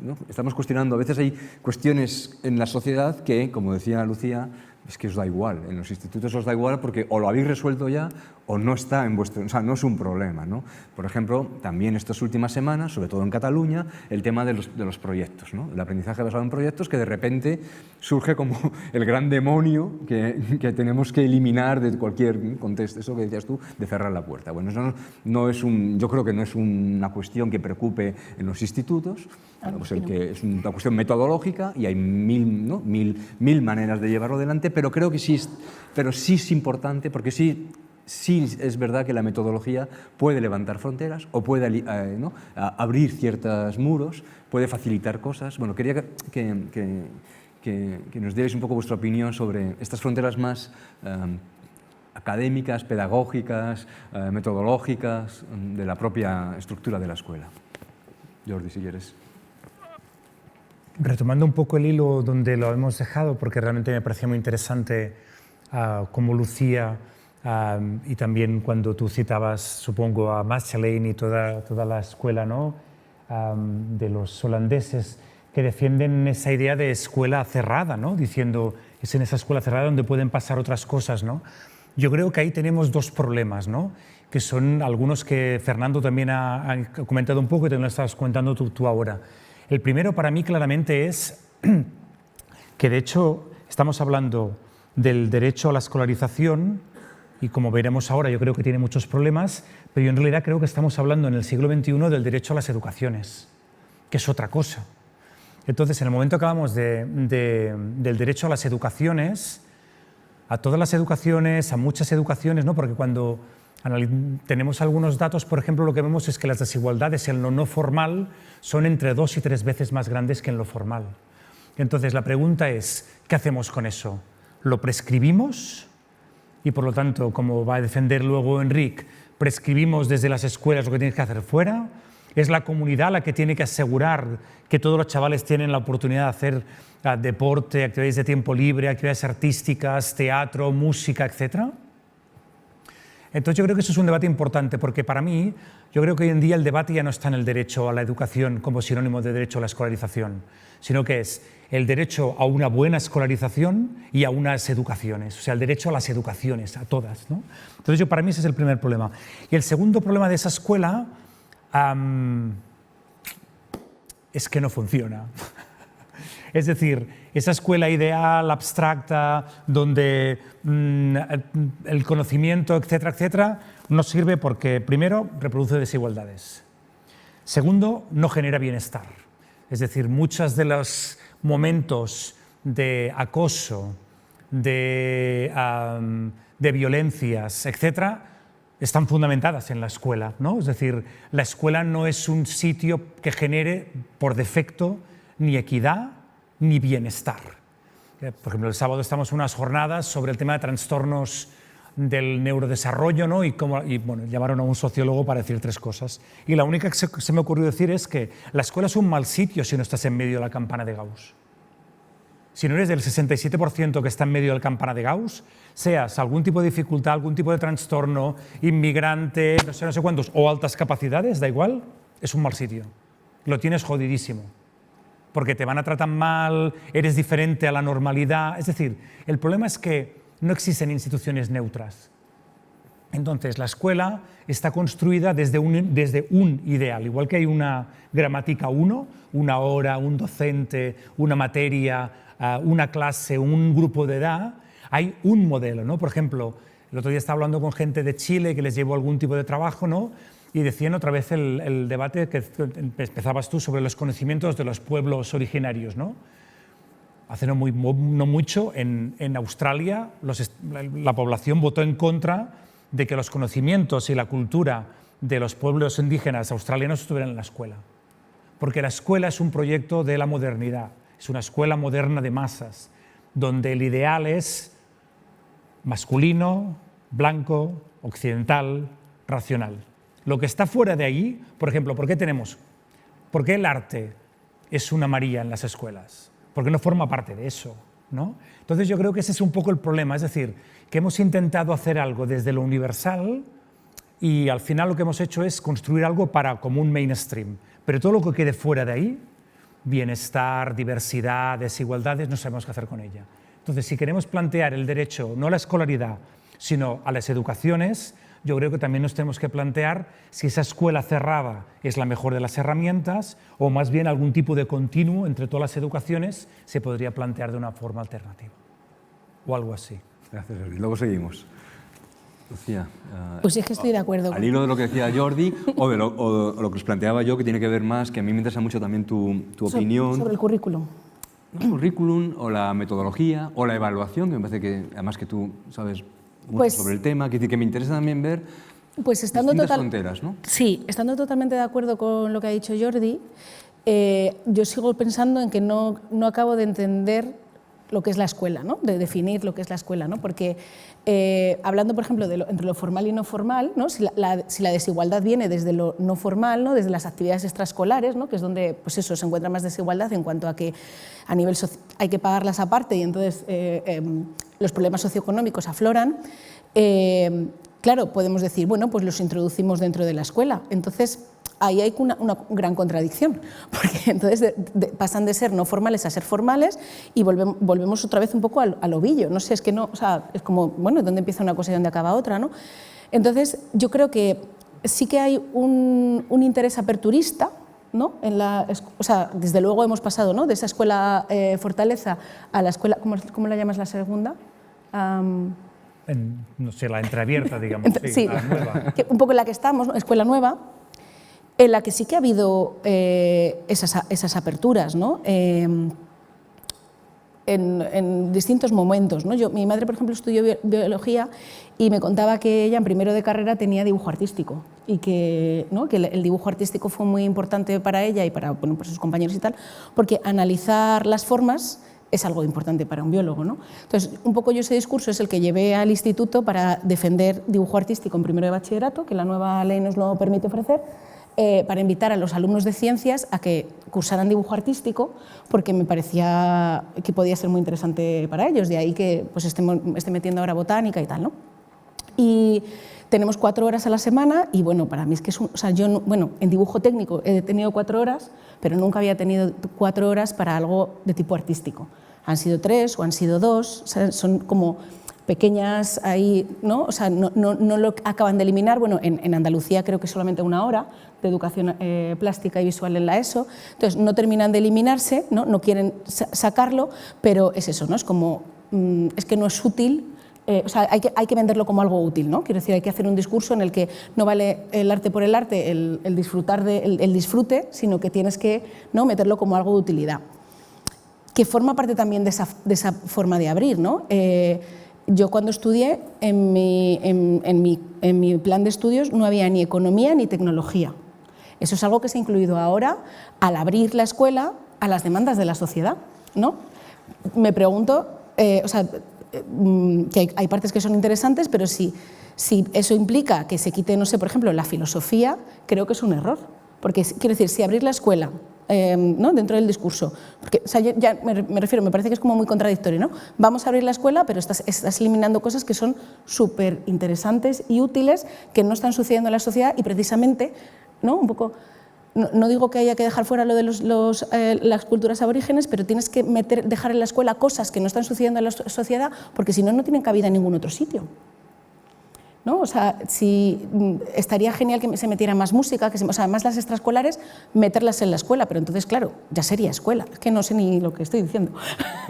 Speaker 1: ¿no? Estamos cuestionando. A veces hay cuestiones en la sociedad que, como decía Lucía, es que os da igual, en los institutos os da igual porque o lo habéis resuelto ya o no está en vuestro, o sea, no es un problema, ¿no? Por ejemplo, también estas últimas semanas, sobre todo en Cataluña, el tema de los proyectos, ¿no? El aprendizaje basado en proyectos que de repente surge como el gran demonio que tenemos que eliminar de cualquier contexto, eso que decías tú, de cerrar la puerta. Bueno, eso yo creo que no es una cuestión que preocupe en los institutos, pues es una cuestión metodológica y hay mil maneras de llevarlo adelante, pero creo que sí es importante porque sí es verdad que la metodología puede levantar fronteras o puede abrir ciertos muros, puede facilitar cosas. Bueno, quería que nos dierais un poco vuestra opinión sobre estas fronteras más académicas, pedagógicas, metodológicas de la propia estructura de la escuela. Jordi, si quieres.
Speaker 2: Retomando un poco el hilo donde lo hemos dejado, porque realmente me parecía muy interesante cómo Lucía y también cuando tú citabas, supongo, a Machelen y toda la escuela, ¿no? De los holandeses que defienden esa idea de escuela cerrada, ¿no? Diciendo, es en esa escuela cerrada donde pueden pasar otras cosas, ¿no? Yo creo que ahí tenemos dos problemas, ¿no? Que son algunos que Fernando también ha comentado un poco y también lo estás comentando tú ahora. El primero para mí claramente es que de hecho estamos hablando del derecho a la escolarización y como veremos ahora yo creo que tiene muchos problemas, pero yo en realidad creo que estamos hablando en el siglo XXI del derecho a las educaciones, que es otra cosa. Entonces, en el momento que hablamos del derecho a las educaciones, a todas las educaciones, a muchas educaciones, ¿no? Porque cuando tenemos algunos datos, por ejemplo, lo que vemos es que las desigualdades en lo no formal son entre 2 y 3 veces más grandes que en lo formal. Entonces, la pregunta es, ¿qué hacemos con eso? ¿Lo prescribimos? Y por lo tanto, como va a defender luego Enric, ¿prescribimos desde las escuelas lo que tienes que hacer fuera? ¿Es la comunidad la que tiene que asegurar que todos los chavales tienen la oportunidad de hacer deporte, actividades de tiempo libre, actividades artísticas, teatro, música, etcétera? Entonces yo creo que eso es un debate importante, porque para mí, yo creo que hoy en día el debate ya no está en el derecho a la educación como sinónimo de derecho a la escolarización, sino que es el derecho a una buena escolarización y a unas educaciones, o sea, el derecho a las educaciones, a todas, ¿no? Entonces para mí ese es el primer problema. Y el segundo problema de esa escuela es que no funciona. Es decir, esa escuela ideal, abstracta, donde el conocimiento, etcétera, etcétera, no sirve porque, primero, reproduce desigualdades. Segundo, no genera bienestar. Es decir, muchos de los momentos de acoso, de violencias, etcétera, están fundamentadas en la escuela, ¿no? Es decir, la escuela no es un sitio que genere por defecto ni equidad ni bienestar. Por ejemplo, el sábado estamos en unas jornadas sobre el tema de trastornos del neurodesarrollo, ¿no? y bueno, llamaron a un sociólogo para decir 3 cosas. Y la única que se me ocurrió decir es que la escuela es un mal sitio si no estás en medio de la campana de Gauss. Si no eres del 67% que está en medio de la campana de Gauss, seas algún tipo de dificultad, algún tipo de trastorno, inmigrante, no sé cuántos, o altas capacidades, da igual, es un mal sitio. Lo tienes jodidísimo. Porque te van a tratar mal, eres diferente a la normalidad. Es decir, el problema es que no existen instituciones neutras. Entonces, la escuela está construida desde un ideal. Igual que hay una gramática 1, una hora, un docente, una materia, una clase, un grupo de edad, hay un modelo, ¿no? Por ejemplo, el otro día estaba hablando con gente de Chile que les llevó algún tipo de trabajo, ¿no? Y decían otra vez el debate que empezabas tú sobre los conocimientos de los pueblos originarios, ¿no? Hace no mucho, en Australia, la población votó en contra de que los conocimientos y la cultura de los pueblos indígenas australianos estuvieran en la escuela. Porque la escuela es un proyecto de la modernidad, es una escuela moderna de masas, donde el ideal es masculino, blanco, occidental, racional. Lo que está fuera de ahí, por ejemplo, ¿por qué el arte es una María en las escuelas? Porque no forma parte de eso, ¿no? Entonces yo creo que ese es un poco el problema, es decir, que hemos intentado hacer algo desde lo universal y al final lo que hemos hecho es construir algo como un mainstream, pero todo lo que quede fuera de ahí, bienestar, diversidad, desigualdades, no sabemos qué hacer con ella. Entonces, si queremos plantear el derecho no a la escolaridad, sino a las educaciones, yo creo que también nos tenemos que plantear si esa escuela cerrada es la mejor de las herramientas o más bien algún tipo de continuo entre todas las educaciones se podría plantear de una forma alternativa o algo así.
Speaker 1: Gracias, Jordi. Luego seguimos. Lucía,
Speaker 3: pues es que estoy de acuerdo.
Speaker 1: Al hilo de lo que decía Jordi o lo que os planteaba yo, que tiene que ver más, que a mí me interesa mucho también tu opinión.
Speaker 3: Sobre el currículum.
Speaker 1: El currículum o la metodología o la evaluación, que me parece que además que tú sabes mucho sobre el tema, que me interesa también ver distintas fronteras, ¿no?
Speaker 3: Sí, estando totalmente de acuerdo con lo que ha dicho Jordi, yo sigo pensando en que no acabo de entender lo que es la escuela, ¿no? De definir lo que es la escuela, ¿no? Porque hablando, por ejemplo, entre lo formal y no formal, ¿no? Si la desigualdad viene desde lo no formal, ¿no? Desde las actividades extraescolares, ¿no? Que es donde pues eso, se encuentra más desigualdad en cuanto a que a nivel hay que pagarlas aparte y entonces los problemas socioeconómicos afloran, claro, podemos decir, bueno, pues los introducimos dentro de la escuela. Entonces, ahí hay una gran contradicción, porque entonces pasan de ser no formales a ser formales y volvemos otra vez un poco al ovillo. No sé, es que no, o sea, es como, bueno, ¿dónde empieza una cosa y dónde acaba otra, ¿no? Entonces, yo creo que sí que hay un interés aperturista, ¿no? O sea, desde luego hemos pasado, ¿no? De esa escuela Fortaleza a la escuela, ¿cómo la llamas la segunda?
Speaker 2: No sé, la entreabierta, digamos.
Speaker 3: Sí, la nueva. Un poco en la que estamos, ¿no? Escuela nueva, en la que sí que ha habido esas aperturas, ¿no? En distintos momentos, ¿no? Mi madre, por ejemplo, estudió biología y me contaba que ella en primero de carrera tenía dibujo artístico y que, ¿no? Que el dibujo artístico fue muy importante para ella y para por sus compañeros y tal, porque analizar las formas es algo importante para un biólogo, ¿no? Entonces, un poco yo ese discurso es el que llevé al instituto para defender dibujo artístico en primero de bachillerato, que la nueva ley nos lo permite ofrecer, para invitar a los alumnos de ciencias a que cursaran dibujo artístico, porque me parecía que podía ser muy interesante para ellos, de ahí que pues esté metiendo ahora botánica y tal, ¿no? Y tenemos 4 horas a la semana y bueno, para mí es que es o sea, yo, bueno, en dibujo técnico he tenido 4 horas, pero nunca había tenido 4 horas para algo de tipo artístico. Han sido 3 o han sido 2, o sea, son como pequeñas ahí, ¿no? O sea, no lo acaban de eliminar. Bueno, en Andalucía creo que solamente 1 hora de educación plástica y visual en la ESO, entonces no terminan de eliminarse, no quieren sacarlo, pero es eso, ¿no? Es como, es que no es útil. O sea, hay que venderlo como algo útil, ¿no? Quiero decir, hay que hacer un discurso en el que no vale el arte por el arte, el disfrutar el disfrute, sino que tienes que, ¿no?, meterlo como algo de utilidad, que forma parte también de esa forma de abrir, ¿no? Yo cuando estudié, en mi plan de estudios no había ni economía ni tecnología. Eso es algo que se ha incluido ahora al abrir la escuela a las demandas de la sociedad, ¿no? Me pregunto, o sea, que hay partes que son interesantes, pero si eso implica que se quite, no sé, por ejemplo, la filosofía, creo que es un error. Porque, quiero decir, si abrir la escuela, ¿no?, dentro del discurso, porque, o sea, ya me refiero, me parece que es como muy contradictorio, ¿no? Vamos a abrir la escuela, pero estás eliminando cosas que son súper interesantes y útiles, que no están sucediendo en la sociedad y precisamente, ¿no?, un poco... No digo que haya que dejar fuera lo de las culturas aborígenes, pero tienes que dejar en la escuela cosas que no están sucediendo en la sociedad, porque si no, no tienen cabida en ningún otro sitio, ¿no? O sea, estaría genial que se metiera más música, o sea, más las extraescolares, meterlas en la escuela, pero entonces, claro, ya sería escuela. Es que no sé ni lo que estoy diciendo.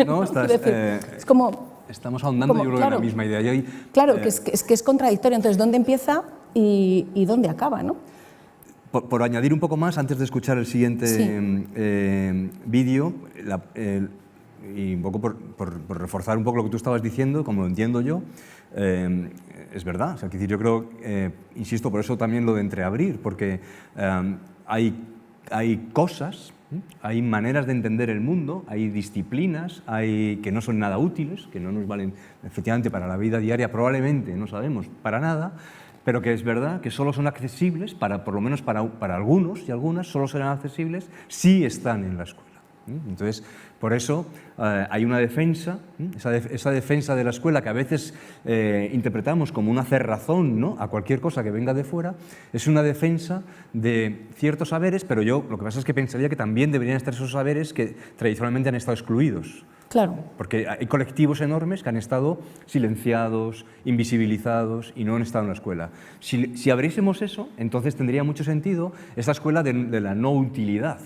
Speaker 1: No, estás,
Speaker 3: es como...
Speaker 1: Estamos ahondando, yo creo, claro, en la misma idea.
Speaker 3: Claro, que es contradictorio. Entonces, ¿dónde empieza y dónde acaba, ¿no?
Speaker 1: Por añadir un poco más, antes de escuchar el siguiente vídeo, y un poco por reforzar un poco lo que tú estabas diciendo, como lo entiendo yo, es verdad. O sea, yo creo, insisto, por eso también lo de entreabrir, porque hay cosas, hay maneras de entender el mundo, hay disciplinas que no son nada útiles, que no nos valen efectivamente para la vida diaria, probablemente, no sabemos, para nada, pero que es verdad que solo son accesibles, por lo menos para algunos y algunas, solo serán accesibles si están en la escuela. Entonces, por eso hay una defensa, esa defensa de la escuela que a veces interpretamos como una cerrazón, ¿no?, a cualquier cosa que venga de fuera, es una defensa de ciertos saberes, pero yo lo que pasa es que pensaría que también deberían estar esos saberes que tradicionalmente han estado excluidos.
Speaker 3: Claro.
Speaker 1: Porque hay colectivos enormes que han estado silenciados, invisibilizados y no han estado en la escuela. Si abriésemos eso, entonces tendría mucho sentido esta escuela de la no utilidad.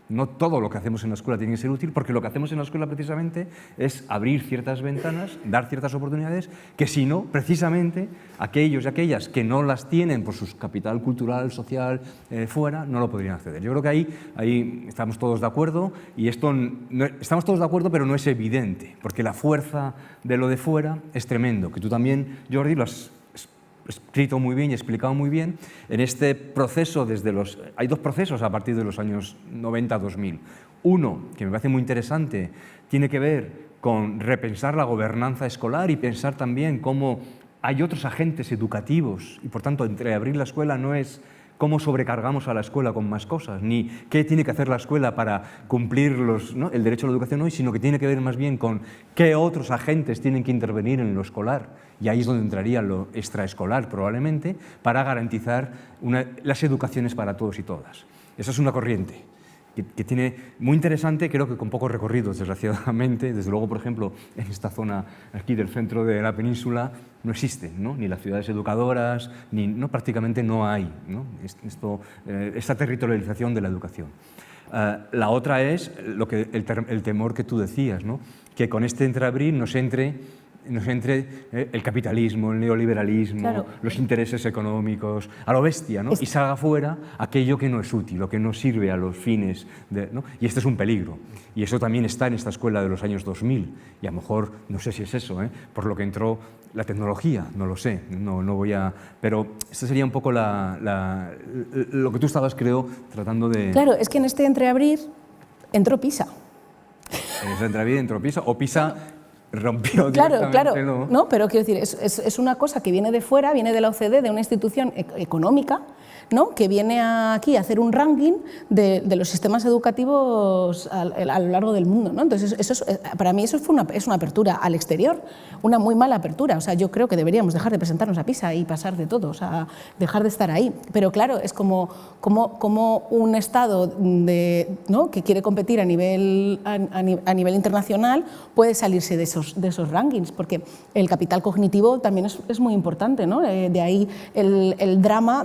Speaker 1: No todo lo que hacemos en la escuela tiene que ser útil, porque lo que hacemos en la escuela precisamente es abrir ciertas ventanas, dar ciertas oportunidades, que si no, precisamente, aquellos y aquellas que no las tienen por su capital cultural, social, fuera, no lo podrían acceder. Yo creo que ahí estamos todos de acuerdo, y estamos todos de acuerdo, pero no es evidente, porque la fuerza de lo de fuera es tremendo, que tú también, Jordi, lo has escrito muy bien y explicado muy bien en este proceso hay 2 procesos a partir de los años 90-2000. Uno, que me parece muy interesante, tiene que ver con repensar la gobernanza escolar y pensar también cómo hay otros agentes educativos y, por tanto, entreabrir la escuela no es cómo sobrecargamos a la escuela con más cosas, ni qué tiene que hacer la escuela para cumplir el derecho a la educación hoy, sino que tiene que ver más bien con qué otros agentes tienen que intervenir en lo escolar, y ahí es donde entraría lo extraescolar probablemente, para garantizar las educaciones para todos y todas. Esa es una corriente que tiene muy interesante, creo que con pocos recorridos, desgraciadamente. Desde luego, por ejemplo, en esta zona aquí del centro de la península no existen, ¿no?, ni las ciudades educadoras, prácticamente no hay, ¿no?, esta territorialización de la educación. La otra es el temor que tú decías, ¿no?, que con este entreabrir nos entre el capitalismo, el neoliberalismo, claro, los intereses económicos, a lo bestia, ¿no?, y salga fuera aquello que no es útil, lo que no sirve a los fines, ¿no? Y este es un peligro. Y eso también está en esta escuela de los años 2000. Y a lo mejor, no sé si es eso, por lo que entró la tecnología, no lo sé, no voy a... Pero esto sería un poco lo que tú estabas, creo, tratando de...
Speaker 3: Claro, es que en este entreabrir entró PISA.
Speaker 1: En ese entreabrir entró PISA, o PISA... rompió
Speaker 3: Claro,
Speaker 1: directamente,
Speaker 3: claro, ¿no? Pero quiero decir, es una cosa que viene de fuera, viene de la OCDE, de una institución económica, ¿no? Que viene aquí a hacer un ranking de los sistemas educativos a lo largo del mundo, ¿no? Entonces, para mí eso es una apertura al exterior, una muy mala apertura. O sea, yo creo que deberíamos dejar de presentarnos a PISA y pasar de todo, o sea, dejar de estar ahí. Pero claro, es como un Estado ¿no? que quiere competir a nivel internacional puede salirse de esos rankings, porque el capital cognitivo también es muy importante, ¿no? De ahí el drama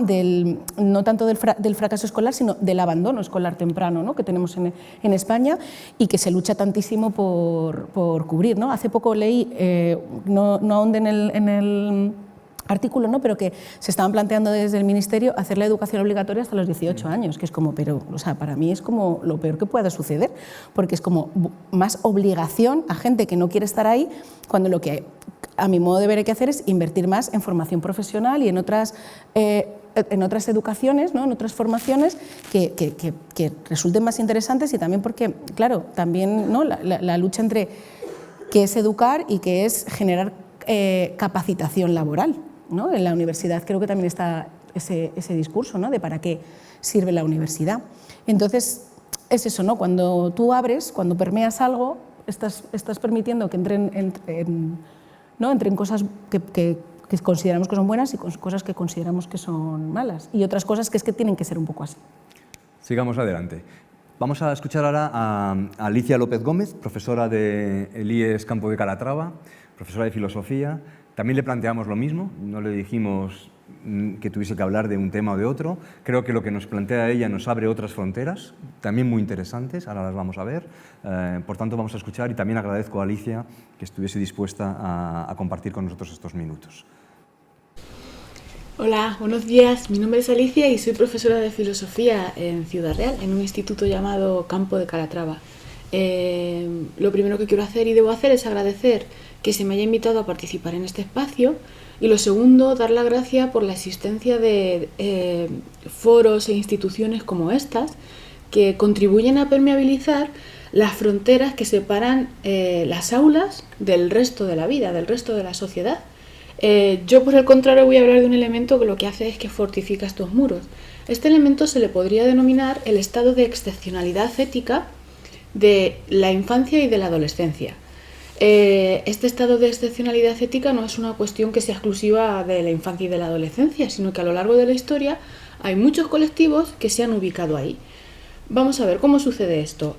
Speaker 3: no tanto del fracaso escolar, sino del abandono escolar temprano, ¿no? que tenemos en España y que se lucha tantísimo por cubrir, ¿no? Hace poco leí, no ahonde en el artículo, ¿no? pero que se estaban planteando desde el Ministerio hacer la educación obligatoria hasta los 18 años, que es como, pero, o sea, para mí es como lo peor que pueda suceder, porque es como más obligación a gente que no quiere estar ahí, cuando lo que a mi modo de ver hay que hacer es invertir más en formación profesional y en otras educaciones, ¿no? en otras formaciones que resulten más interesantes, y también porque, claro, también, ¿no? la lucha entre qué es educar y qué es generar capacitación laboral, ¿no? En la universidad creo que también está ese discurso, ¿no? de para qué sirve la universidad. Entonces, es eso, ¿no? Cuando tú abres, cuando permeas algo, estás permitiendo que entren cosas que consideramos que son buenas y cosas que consideramos que son malas, y otras cosas que es que tienen que ser un poco así.
Speaker 1: Sigamos adelante. Vamos a escuchar ahora a Alicia López Gómez, profesora del IES Campo de Calatrava, profesora de filosofía. También le planteamos lo mismo, no le dijimos que tuviese que hablar de un tema o de otro. Creo que lo que nos plantea ella nos abre otras fronteras, también muy interesantes, ahora las vamos a ver. Por tanto, vamos a escuchar, y también agradezco a Alicia que estuviese dispuesta a compartir con nosotros estos minutos.
Speaker 5: Hola, buenos días. Mi nombre es Alicia y soy profesora de filosofía en Ciudad Real, en un instituto llamado Campo de Calatrava. Lo primero que quiero hacer y debo hacer es agradecer que se me haya invitado a participar en este espacio, y lo segundo, dar la gracia por la existencia de foros e instituciones como estas que contribuyen a permeabilizar las fronteras que separan las aulas del resto de la vida, del resto de la sociedad. Yo, por el contrario, voy a hablar de un elemento que lo que hace es que fortifica estos muros. Este elemento se le podría denominar el estado de excepcionalidad ética de la infancia y de la adolescencia. Este estado de excepcionalidad ética no es una cuestión que sea exclusiva de la infancia y de la adolescencia, sino que a lo largo de la historia hay muchos colectivos que se han ubicado ahí. Vamos a ver cómo sucede esto.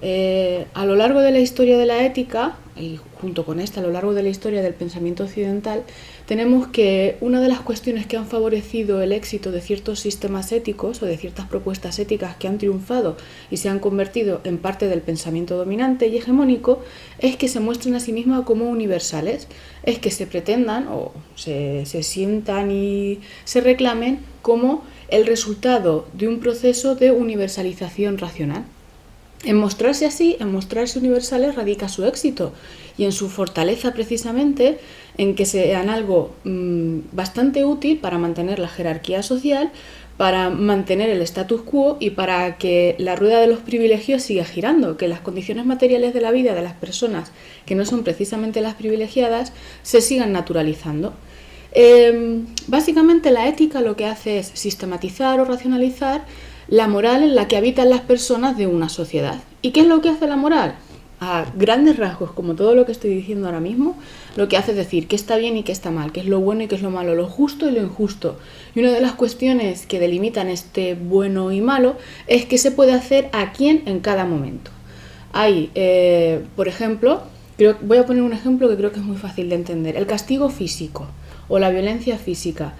Speaker 5: A lo largo de la historia de la ética, y junto con esta, a lo largo de la historia del pensamiento occidental, tenemos que una de las cuestiones que han favorecido el éxito de ciertos sistemas éticos o de ciertas propuestas éticas que han triunfado y se han convertido en parte del pensamiento dominante y hegemónico es que se muestren a sí mismas como universales, es que se pretendan o se sientan y se reclamen como el resultado de un proceso de universalización racional. En mostrarse así, en mostrarse universales, radica su éxito y en su fortaleza precisamente en que sean algo bastante útil para mantener la jerarquía social, para mantener el status quo y para que la rueda de los privilegios siga girando, que las condiciones materiales de la vida de las personas que no son precisamente las privilegiadas se sigan naturalizando. Básicamente la ética lo que hace es sistematizar o racionalizar la moral en la que habitan las personas de una sociedad. ¿Y qué es lo que hace la moral? A grandes rasgos, como todo lo que estoy diciendo ahora mismo, lo que hace es decir qué está bien y qué está mal, qué es lo bueno y qué es lo malo, lo justo y lo injusto. Y una de las cuestiones que delimitan este bueno y malo es qué se puede hacer a quién en cada momento. Hay, por ejemplo, voy a poner un ejemplo que creo que es muy fácil de entender, el castigo físico o la violencia física.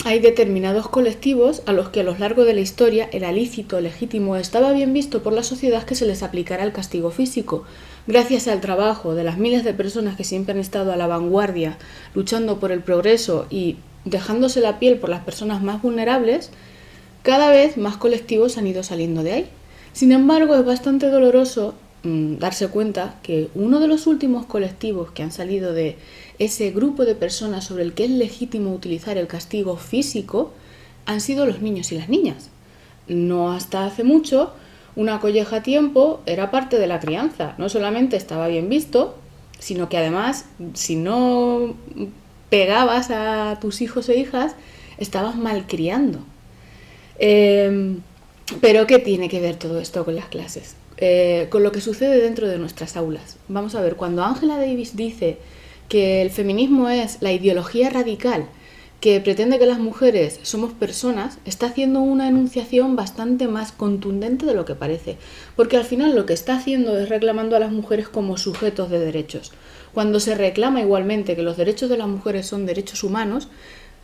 Speaker 5: Hay determinados colectivos a los que a lo largo de la historia era lícito, legítimo, estaba bien visto por la sociedad que se les aplicara el castigo físico. Gracias al trabajo de las miles de personas que siempre han estado a la vanguardia, luchando por el progreso y dejándose la piel por las personas más vulnerables, cada vez más colectivos han ido saliendo de ahí. Sin embargo, es bastante doloroso darse cuenta que uno de los últimos colectivos que han salido de ese grupo de personas sobre el que es legítimo utilizar el castigo físico han sido los niños y las niñas. No hasta hace mucho, una colleja a tiempo era parte de la crianza. No solamente estaba bien visto, sino que además, si no pegabas a tus hijos e hijas, estabas malcriando. Pero ¿qué tiene que ver todo esto con las clases? Con lo que sucede dentro de nuestras aulas. Vamos a ver, cuando Angela Davis dice que el feminismo es la ideología radical que pretende que las mujeres somos personas, está haciendo una enunciación bastante más contundente de lo que parece, porque al final lo que está haciendo es reclamando a las mujeres como sujetos de derechos. Cuando se reclama igualmente que los derechos de las mujeres son derechos humanos,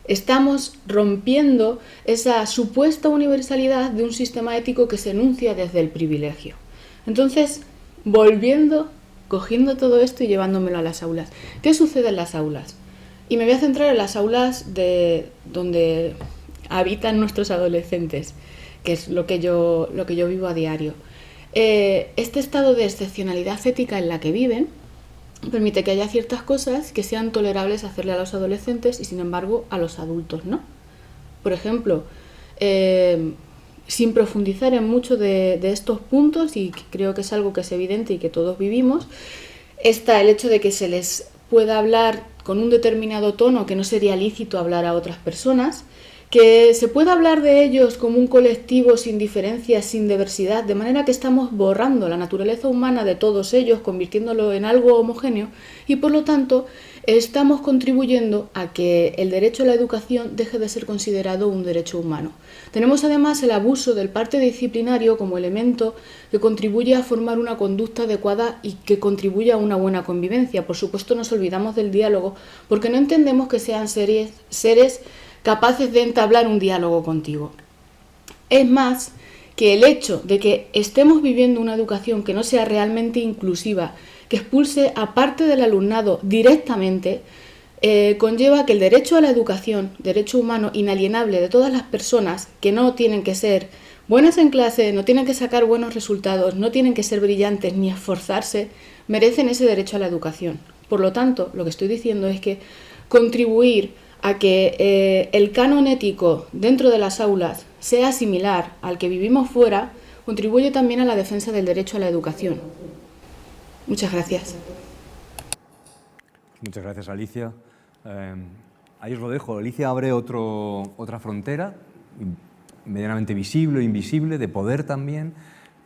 Speaker 5: estamos rompiendo esa supuesta universalidad de un sistema ético que se enuncia desde el privilegio. Entonces, cogiendo todo esto y llevándomelo a las aulas. ¿Qué sucede en las aulas? Y me voy a centrar en las aulas donde habitan nuestros adolescentes, que es lo que yo vivo a diario. Este estado de excepcionalidad ética en la que viven permite que haya ciertas cosas que sean tolerables hacerle a los adolescentes y, sin embargo, a los adultos no. Por ejemplo, sin profundizar en mucho de estos puntos, y creo que es algo que es evidente y que todos vivimos, está el hecho de que se les pueda hablar con un determinado tono que no sería lícito hablar a otras personas, que se pueda hablar de ellos como un colectivo sin diferencias, sin diversidad, de manera que estamos borrando la naturaleza humana de todos ellos, convirtiéndolo en algo homogéneo, y por lo tanto estamos contribuyendo a que el derecho a la educación deje de ser considerado un derecho humano. Tenemos además el abuso del parte disciplinario como elemento que contribuye a formar una conducta adecuada y que contribuye a una buena convivencia. Por supuesto, nos olvidamos del diálogo porque no entendemos que sean seres capaces de entablar un diálogo contigo. Es más, que el hecho de que estemos viviendo una educación que no sea realmente inclusiva, que expulse a parte del alumnado directamente, conlleva que el derecho a la educación, derecho humano inalienable de todas las personas, que no tienen que ser buenas en clase, no tienen que sacar buenos resultados, no tienen que ser brillantes ni esforzarse, merecen ese derecho a la educación. Por lo tanto, lo que estoy diciendo es que contribuir a que el canon ético dentro de las aulas sea similar al que vivimos fuera, contribuye también a la defensa del derecho a la educación. Muchas gracias.
Speaker 1: Muchas gracias, Alicia. Ahí os lo dejo. Alicia abre otra frontera, medianamente visible o invisible, de poder también,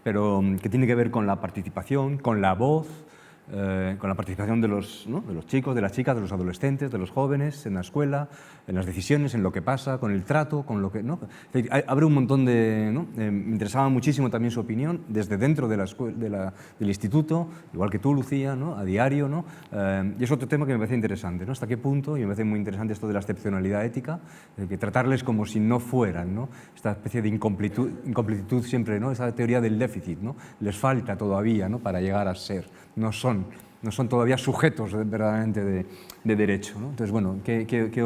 Speaker 1: pero que tiene que ver con la participación, con la voz, con la participación de los chicos, de las chicas, de los adolescentes, de los jóvenes en la escuela, en las decisiones, en lo que pasa, con el trato, con lo que... ¿no? Es decir, abre un montón de... ¿no? Me interesaba muchísimo también su opinión desde dentro de del instituto, igual que tú, Lucía, ¿no? A diario, ¿no? Y es otro tema que me parece interesante, ¿no? Hasta qué punto, y me parece muy interesante esto de la excepcionalidad ética, que tratarles como si no fueran, ¿no? Esta especie de incompletitud siempre, ¿no? Esa teoría del déficit, ¿no? Les falta todavía, ¿no? Para llegar a ser. No son todavía sujetos verdaderamente de derecho, ¿no? Entonces, bueno, ¿qué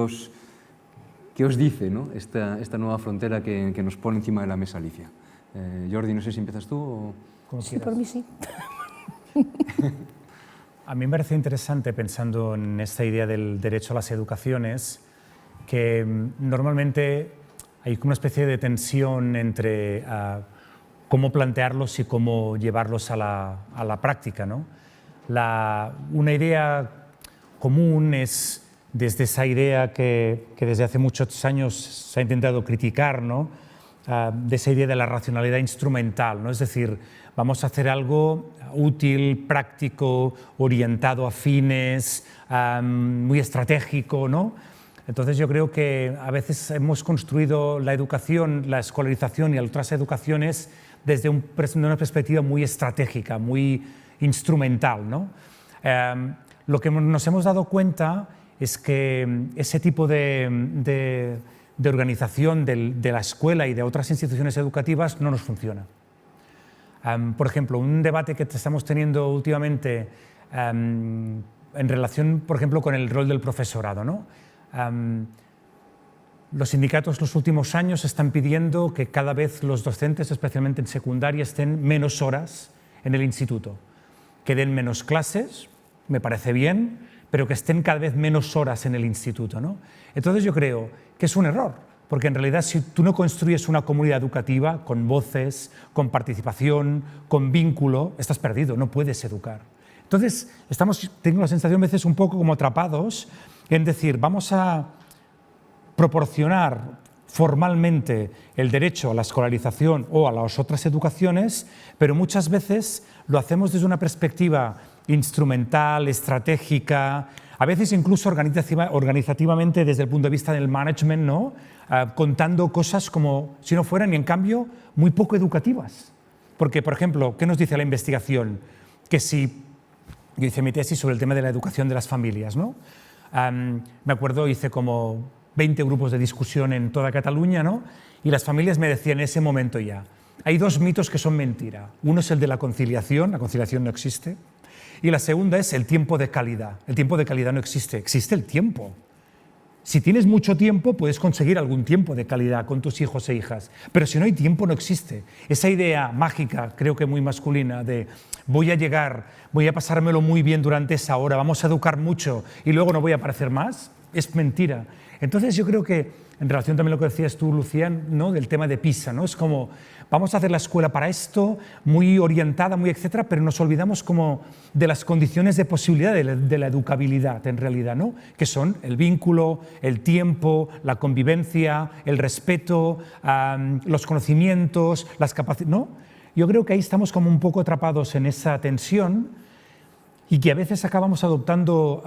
Speaker 1: os dice, ¿no? esta nueva frontera que nos pone encima de la mesa Alicia? Jordi, no sé si empiezas tú o...
Speaker 3: Sí, por mí sí.
Speaker 2: A mí me parece interesante, pensando en esta idea del derecho a las educaciones, que normalmente hay como una especie de tensión entre cómo plantearlos y cómo llevarlos a la práctica, ¿no? Una idea común es, desde esa idea que desde hace muchos años se ha intentado criticar, ¿no? De esa idea de la racionalidad instrumental, ¿no? Es decir, vamos a hacer algo útil, práctico, orientado a fines, muy estratégico, ¿no? Entonces yo creo que a veces hemos construido la educación, la escolarización y otras educaciones desde una perspectiva muy estratégica, muy instrumental, ¿no? Lo que nos hemos dado cuenta es que ese tipo de organización de la escuela y de otras instituciones educativas no nos funciona. Por ejemplo, un debate que estamos teniendo últimamente en relación, por ejemplo, con el rol del profesorado, ¿no? Los sindicatos los últimos años están pidiendo que cada vez los docentes, especialmente en secundaria, estén menos horas en el instituto, que den menos clases, me parece bien, pero que estén cada vez menos horas en el instituto, ¿no? Entonces yo creo que es un error, porque en realidad si tú no construyes una comunidad educativa con voces, con participación, con vínculo, estás perdido, no puedes educar. Entonces, tengo la sensación a veces un poco como atrapados en decir, vamos a proporcionar formalmente el derecho a la escolarización o a las otras educaciones, pero muchas veces lo hacemos desde una perspectiva instrumental, estratégica, a veces incluso organizativamente desde el punto de vista del management, ¿no? Contando cosas como si no fueran, y en cambio, muy poco educativas. Porque, por ejemplo, ¿qué nos dice la investigación? Que si yo hice mi tesis sobre el tema de la educación de las familias, ¿no? Me acuerdo, hice como 20 grupos de discusión en toda Cataluña, ¿no? Y las familias me decían en ese momento ya, hay dos mitos que son mentira. Uno es el de la conciliación no existe. Y la segunda es el tiempo de calidad. El tiempo de calidad no existe, existe el tiempo. Si tienes mucho tiempo, puedes conseguir algún tiempo de calidad con tus hijos e hijas, pero si no hay tiempo, no existe. Esa idea mágica, creo que muy masculina, de voy a llegar, voy a pasármelo muy bien durante esa hora, vamos a educar mucho y luego no voy a aparecer más, es mentira. Entonces yo creo que, en relación también a lo que decías tú, Lucía, ¿no? Del tema de PISA, ¿no? Es como, vamos a hacer la escuela para esto, muy orientada, muy etcétera, pero nos olvidamos como de las condiciones de posibilidad de la educabilidad, en realidad, ¿no? Que son el vínculo, el tiempo, la convivencia, el respeto, los conocimientos, las capacidades, ¿no? Yo creo que ahí estamos como un poco atrapados en esa tensión y que a veces acabamos adoptando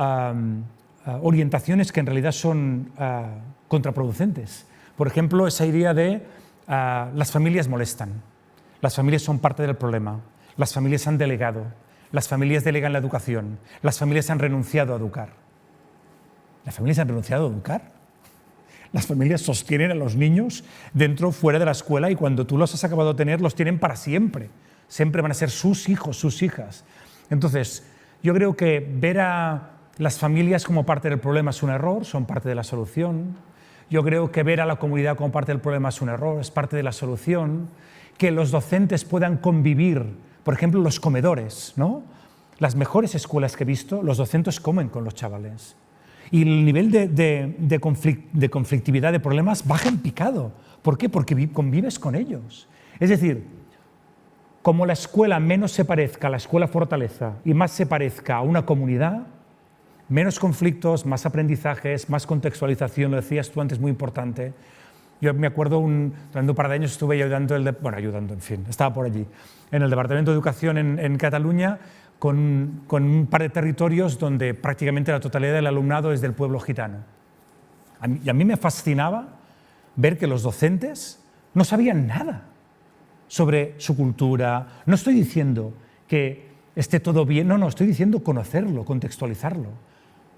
Speaker 2: orientaciones que en realidad son contraproducentes. Por ejemplo, esa idea de las familias molestan, las familias son parte del problema, las familias han delegado, las familias delegan la educación, las familias han renunciado a educar. ¿Las familias han renunciado a educar? Las familias sostienen a los niños dentro, fuera de la escuela, y cuando tú los has acabado de tener, los tienen para siempre. Siempre van a ser sus hijos, sus hijas. Entonces, yo creo que ver a las familias como parte del problema es un error, son parte de la solución. Yo creo que ver a la comunidad como parte del problema es un error, es parte de la solución. Que los docentes puedan convivir, por ejemplo, los comedores, ¿no? Las mejores escuelas que he visto, los docentes comen con los chavales. Y el nivel de conflictividad, de problemas, baja en picado. ¿Por qué? Porque convives con ellos. Es decir, como la escuela menos se parezca a la escuela fortaleza y más se parezca a una comunidad, menos conflictos, más aprendizajes, más contextualización, lo decías tú antes, muy importante. Yo me acuerdo, durante un par de años estuve ayudando, estaba por allí, en el Departamento de Educación en Cataluña, con un par de territorios donde prácticamente la totalidad del alumnado es del pueblo gitano. Y a mí me fascinaba ver que los docentes no sabían nada sobre su cultura. No estoy diciendo que esté todo bien, no, estoy diciendo conocerlo, contextualizarlo,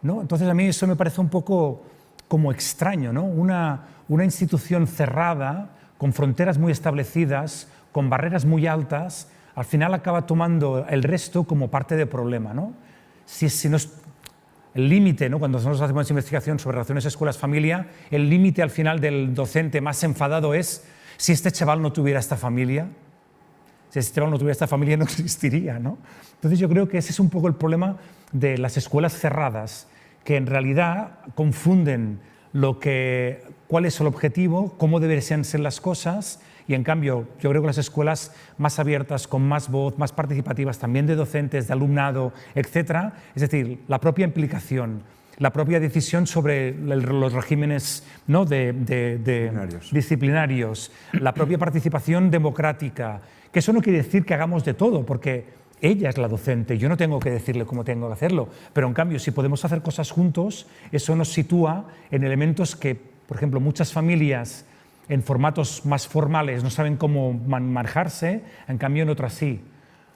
Speaker 2: ¿no? Entonces a mí eso me parece un poco como extraño, ¿no? Una institución cerrada, con fronteras muy establecidas, con barreras muy altas, al final acaba tomando el resto como parte del problema, ¿no? Si no es el límite, ¿no? Cuando nosotros hacemos investigación sobre relaciones escuelas-familia, el límite al final del docente más enfadado es si este chaval no tuviera esta familia. Si este chaval no tuviera esta familia no existiría, ¿no? Entonces yo creo que ese es un poco el problema de las escuelas cerradas, que en realidad confunden cuál es el objetivo, cómo deberían ser las cosas, y en cambio yo creo que las escuelas más abiertas, con más voz, más participativas, también de docentes, de alumnado, etcétera, es decir, la propia implicación, la propia decisión sobre los regímenes, ¿no? disciplinarios, la propia participación democrática, que eso no quiere decir que hagamos de todo, porque ella es la docente, yo no tengo que decirle cómo tengo que hacerlo, pero en cambio si podemos hacer cosas juntos, eso nos sitúa en elementos que, por ejemplo, muchas familias en formatos más formales no saben cómo manejarse, en cambio en otras sí.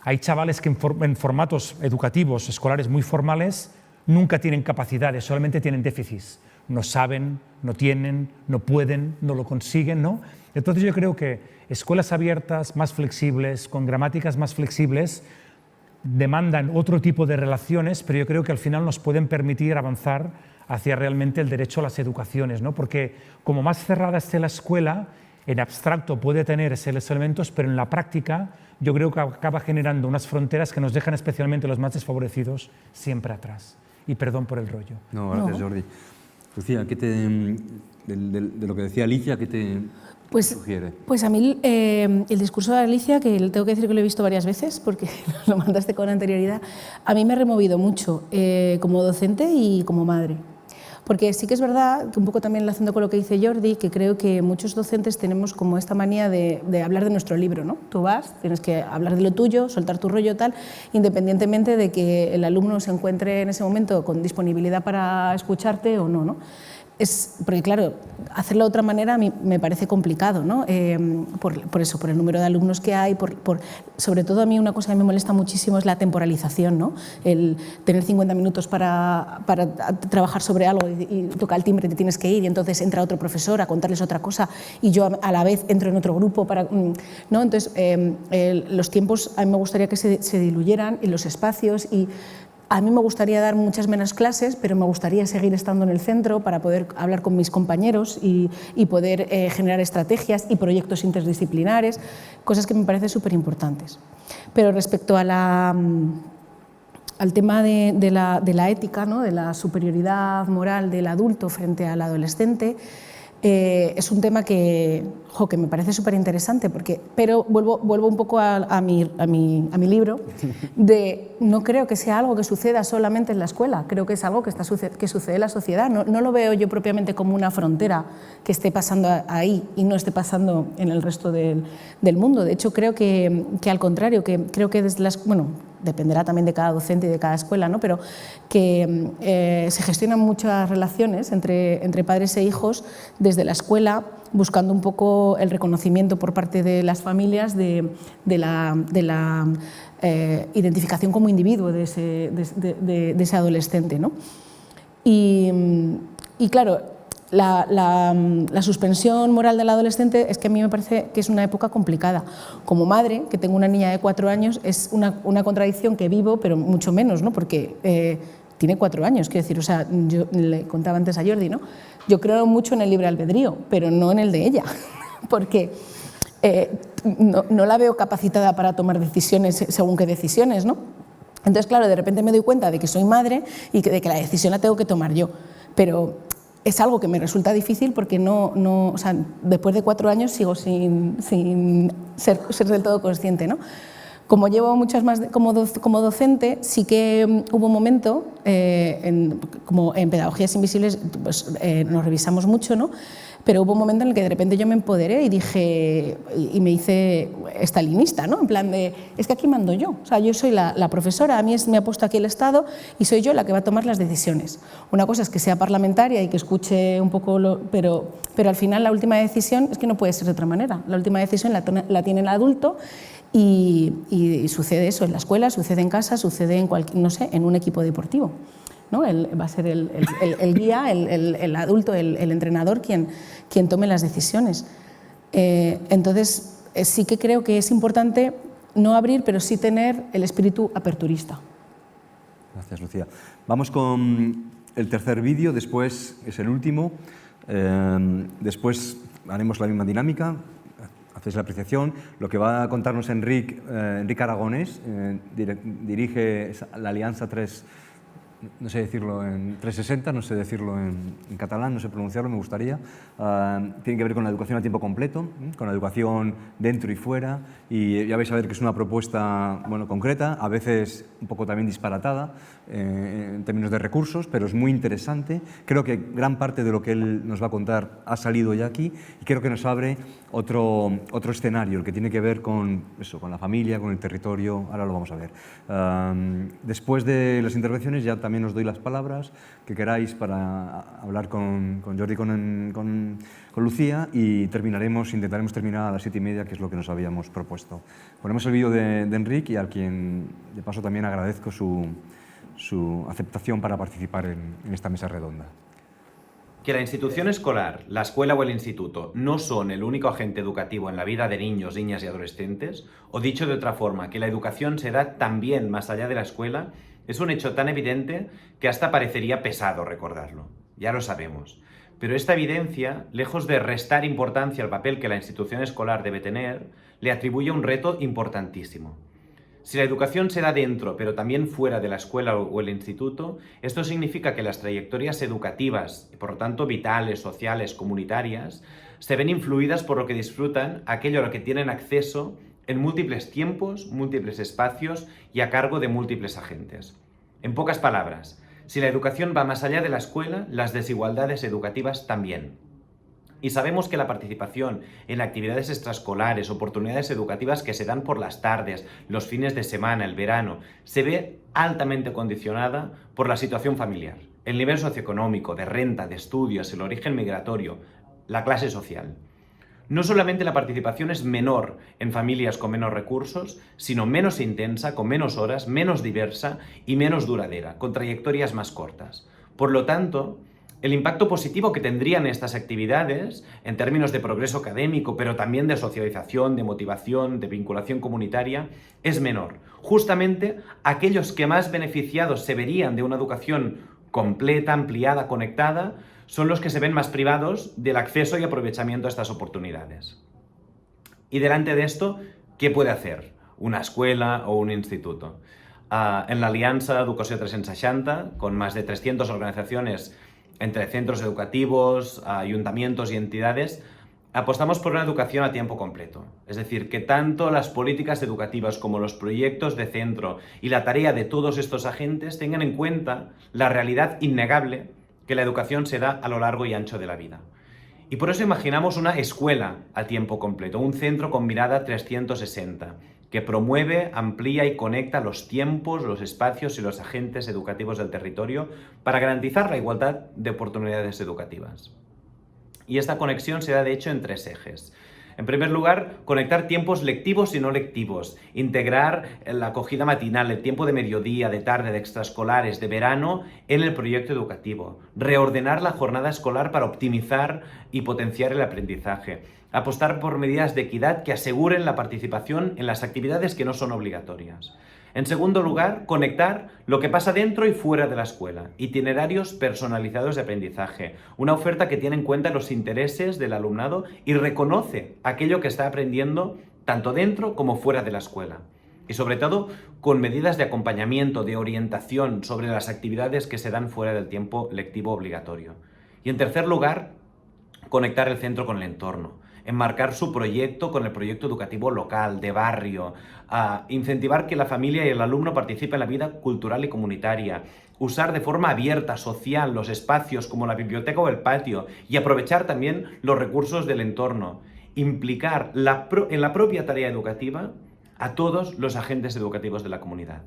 Speaker 2: Hay chavales que en formatos educativos, escolares muy formales, nunca tienen capacidades, solamente tienen déficits. No saben, no tienen, no pueden, no lo consiguen, ¿no? Entonces yo creo que escuelas abiertas, más flexibles, con gramáticas más flexibles, demandan otro tipo de relaciones, pero yo creo que al final nos pueden permitir avanzar hacia realmente el derecho a las educaciones, ¿no? Porque como más cerrada esté la escuela, en abstracto puede tener esos elementos, pero en la práctica yo creo que acaba generando unas fronteras que nos dejan especialmente los más desfavorecidos siempre atrás. Y perdón por el rollo.
Speaker 1: No, gracias, Jordi. Lucía, de lo que decía Alicia, ¿qué te sugiere?
Speaker 3: Pues a mí el discurso de Alicia, que tengo que decir que lo he visto varias veces porque lo mandaste con anterioridad, a mí me ha removido mucho como docente y como madre. Porque sí que es verdad, que un poco también enlazando con lo que dice Jordi, que creo que muchos docentes tenemos como esta manía de hablar de nuestro libro, ¿no? Tú vas, tienes que hablar de lo tuyo, soltar tu rollo tal, independientemente de que el alumno se encuentre en ese momento con disponibilidad para escucharte o no, ¿no? Porque claro, hacerlo de otra manera a mí me parece complicado, ¿no? Por eso, por el número de alumnos que hay, sobre todo a mí una cosa que me molesta muchísimo es la temporalización, ¿no? El tener 50 minutos para trabajar sobre algo y toca el timbre y te tienes que ir y entonces entra otro profesor a contarles otra cosa y yo a la vez entro en otro grupo ¿no? Entonces los tiempos a mí me gustaría que se diluyeran en los espacios y a mí me gustaría dar muchas menos clases, pero me gustaría seguir estando en el centro para poder hablar con mis compañeros y poder generar estrategias y proyectos interdisciplinares, cosas que me parecen súper importantes. Pero respecto al tema de la ética, ¿no? De la superioridad moral del adulto frente al adolescente, es un tema que me parece súper interesante, pero vuelvo un poco a mi libro, no creo que sea algo que suceda solamente en la escuela, creo que es algo que sucede en la sociedad, no lo veo yo propiamente como una frontera que esté pasando ahí y no esté pasando en el resto del mundo. De hecho, creo que al contrario, creo que desde dependerá también de cada docente y de cada escuela, ¿no? Pero que se gestionan muchas relaciones entre padres e hijos desde la escuela, buscando un poco el reconocimiento por parte de las familias de la identificación como individuo de ese adolescente, ¿no? Y claro, la suspensión moral del adolescente es que a mí me parece que es una época complicada. Como madre, que tengo una niña de 4 años, es una contradicción que vivo, pero mucho menos, ¿no? Porque tiene 4 años, quiero decir, o sea, yo le contaba antes a Jordi, ¿no? Yo creo mucho en el libre albedrío, pero no en el de ella, porque no la veo capacitada para tomar decisiones según qué decisiones, ¿no? Entonces, claro, de repente me doy cuenta de que soy madre y de que la decisión la tengo que tomar yo, pero es algo que me resulta difícil porque o sea, después de 4 años sigo sin ser del todo consciente, ¿no? Como llevo muchas más como docente, sí que hubo un momento, como en Pedagogías Invisibles, pues, nos revisamos mucho, ¿no? Pero hubo un momento en el que de repente yo me empoderé y dije, y me hice estalinista, ¿no? En plan de, es que aquí mando yo, o sea, yo soy la profesora, a mí me ha puesto aquí el Estado y soy yo la que va a tomar las decisiones. Una cosa es que sea parlamentaria y que escuche un poco, pero al final la última decisión es que no puede ser de otra manera, la última decisión la tiene el adulto y sucede eso en la escuela, sucede en casa, sucede en un equipo deportivo, ¿no? Va a ser el guía, el adulto, el entrenador quien tome las decisiones. Entonces, sí que creo que es importante no abrir, pero sí tener el espíritu aperturista.
Speaker 1: Gracias, Lucía. Vamos con el tercer vídeo, después es el último. Después haremos la misma dinámica. Hacéis la apreciación. Lo que va a contarnos Enric Aragonés, dirige la Alianza 3, no sé decirlo en 360, no sé decirlo en catalán, no sé pronunciarlo, me gustaría. Tiene que ver con la educación a tiempo completo, con la educación dentro y fuera, y ya vais a ver que es una propuesta concreta, a veces un poco también disparatada en términos de recursos, pero es muy interesante. Creo que gran parte de lo que él nos va a contar ha salido ya aquí y creo que nos abre otro escenario, el que tiene que ver con eso, con la familia, con el territorio. Ahora lo vamos a ver. Después de las intervenciones ya también os doy las palabras que queráis para hablar con Jordi, con Lucía, y intentaremos terminar a las 7:30, que es lo que nos habíamos propuesto. Ponemos el vídeo de Enric y al quien de paso también agradezco su aceptación para participar en esta mesa redonda.
Speaker 6: Que la institución escolar, la escuela o el instituto no son el único agente educativo en la vida de niños, niñas y adolescentes, o dicho de otra forma, que la educación se da también más allá de la escuela, es un hecho tan evidente que hasta parecería pesado recordarlo. Ya lo sabemos. Pero esta evidencia, lejos de restar importancia al papel que la institución escolar debe tener, le atribuye un reto importantísimo. Si la educación se da dentro, pero también fuera de la escuela o el instituto, esto significa que las trayectorias educativas, y por lo tanto vitales, sociales, comunitarias, se ven influidas por lo que disfrutan, aquello a lo que tienen acceso en múltiples tiempos, múltiples espacios y a cargo de múltiples agentes. En pocas palabras, si la educación va más allá de la escuela, las desigualdades educativas también. Y sabemos que la participación en actividades extraescolares, oportunidades educativas que se dan por las tardes, los fines de semana, el verano, se ve altamente condicionada por la situación familiar, el nivel socioeconómico, de renta, de estudios, el origen migratorio, la clase social. No solamente la participación es menor en familias con menos recursos, sino menos intensa, con menos horas, menos diversa y menos duradera, con trayectorias más cortas. Por lo tanto, el impacto positivo que tendrían estas actividades, en términos de progreso académico, pero también de socialización, de motivación, de vinculación comunitaria, es menor. Justamente aquellos que más beneficiados se verían de una educación completa, ampliada, conectada, son los que se ven más privados del acceso y aprovechamiento a estas oportunidades. Y delante de esto, ¿qué puede hacer una escuela o un instituto? En la Aliança Educació 360, con más de 300 organizaciones entre centros educativos, ayuntamientos y entidades, apostamos por una educación a tiempo completo. Es decir, que tanto las políticas educativas como los proyectos de centro y la tarea de todos estos agentes tengan en cuenta la realidad innegable que la educación se da a lo largo y ancho de la vida. Y por eso imaginamos una escuela a tiempo completo, un centro con mirada 360, que promueve, amplía y conecta los tiempos, los espacios y los agentes educativos del territorio para garantizar la igualdad de oportunidades educativas. Y esta conexión se da de hecho en 3 ejes. En primer lugar, conectar tiempos lectivos y no lectivos, integrar la acogida matinal, el tiempo de mediodía, de tarde, de extraescolares, de verano en el proyecto educativo, reordenar la jornada escolar para optimizar y potenciar el aprendizaje, apostar por medidas de equidad que aseguren la participación en las actividades que no son obligatorias. En segundo lugar, conectar lo que pasa dentro y fuera de la escuela, itinerarios personalizados de aprendizaje, una oferta que tiene en cuenta los intereses del alumnado y reconoce aquello que está aprendiendo tanto dentro como fuera de la escuela. Y sobre todo, con medidas de acompañamiento, de orientación sobre las actividades que se dan fuera del tiempo lectivo obligatorio. Y en tercer lugar, conectar el centro con el entorno, enmarcar su proyecto con el proyecto educativo local, de barrio, incentivar que la familia y el alumno participen en la vida cultural y comunitaria, usar de forma abierta, social, los espacios como la biblioteca o el patio y aprovechar también los recursos del entorno, implicar en la propia tarea educativa a todos los agentes educativos de la comunidad.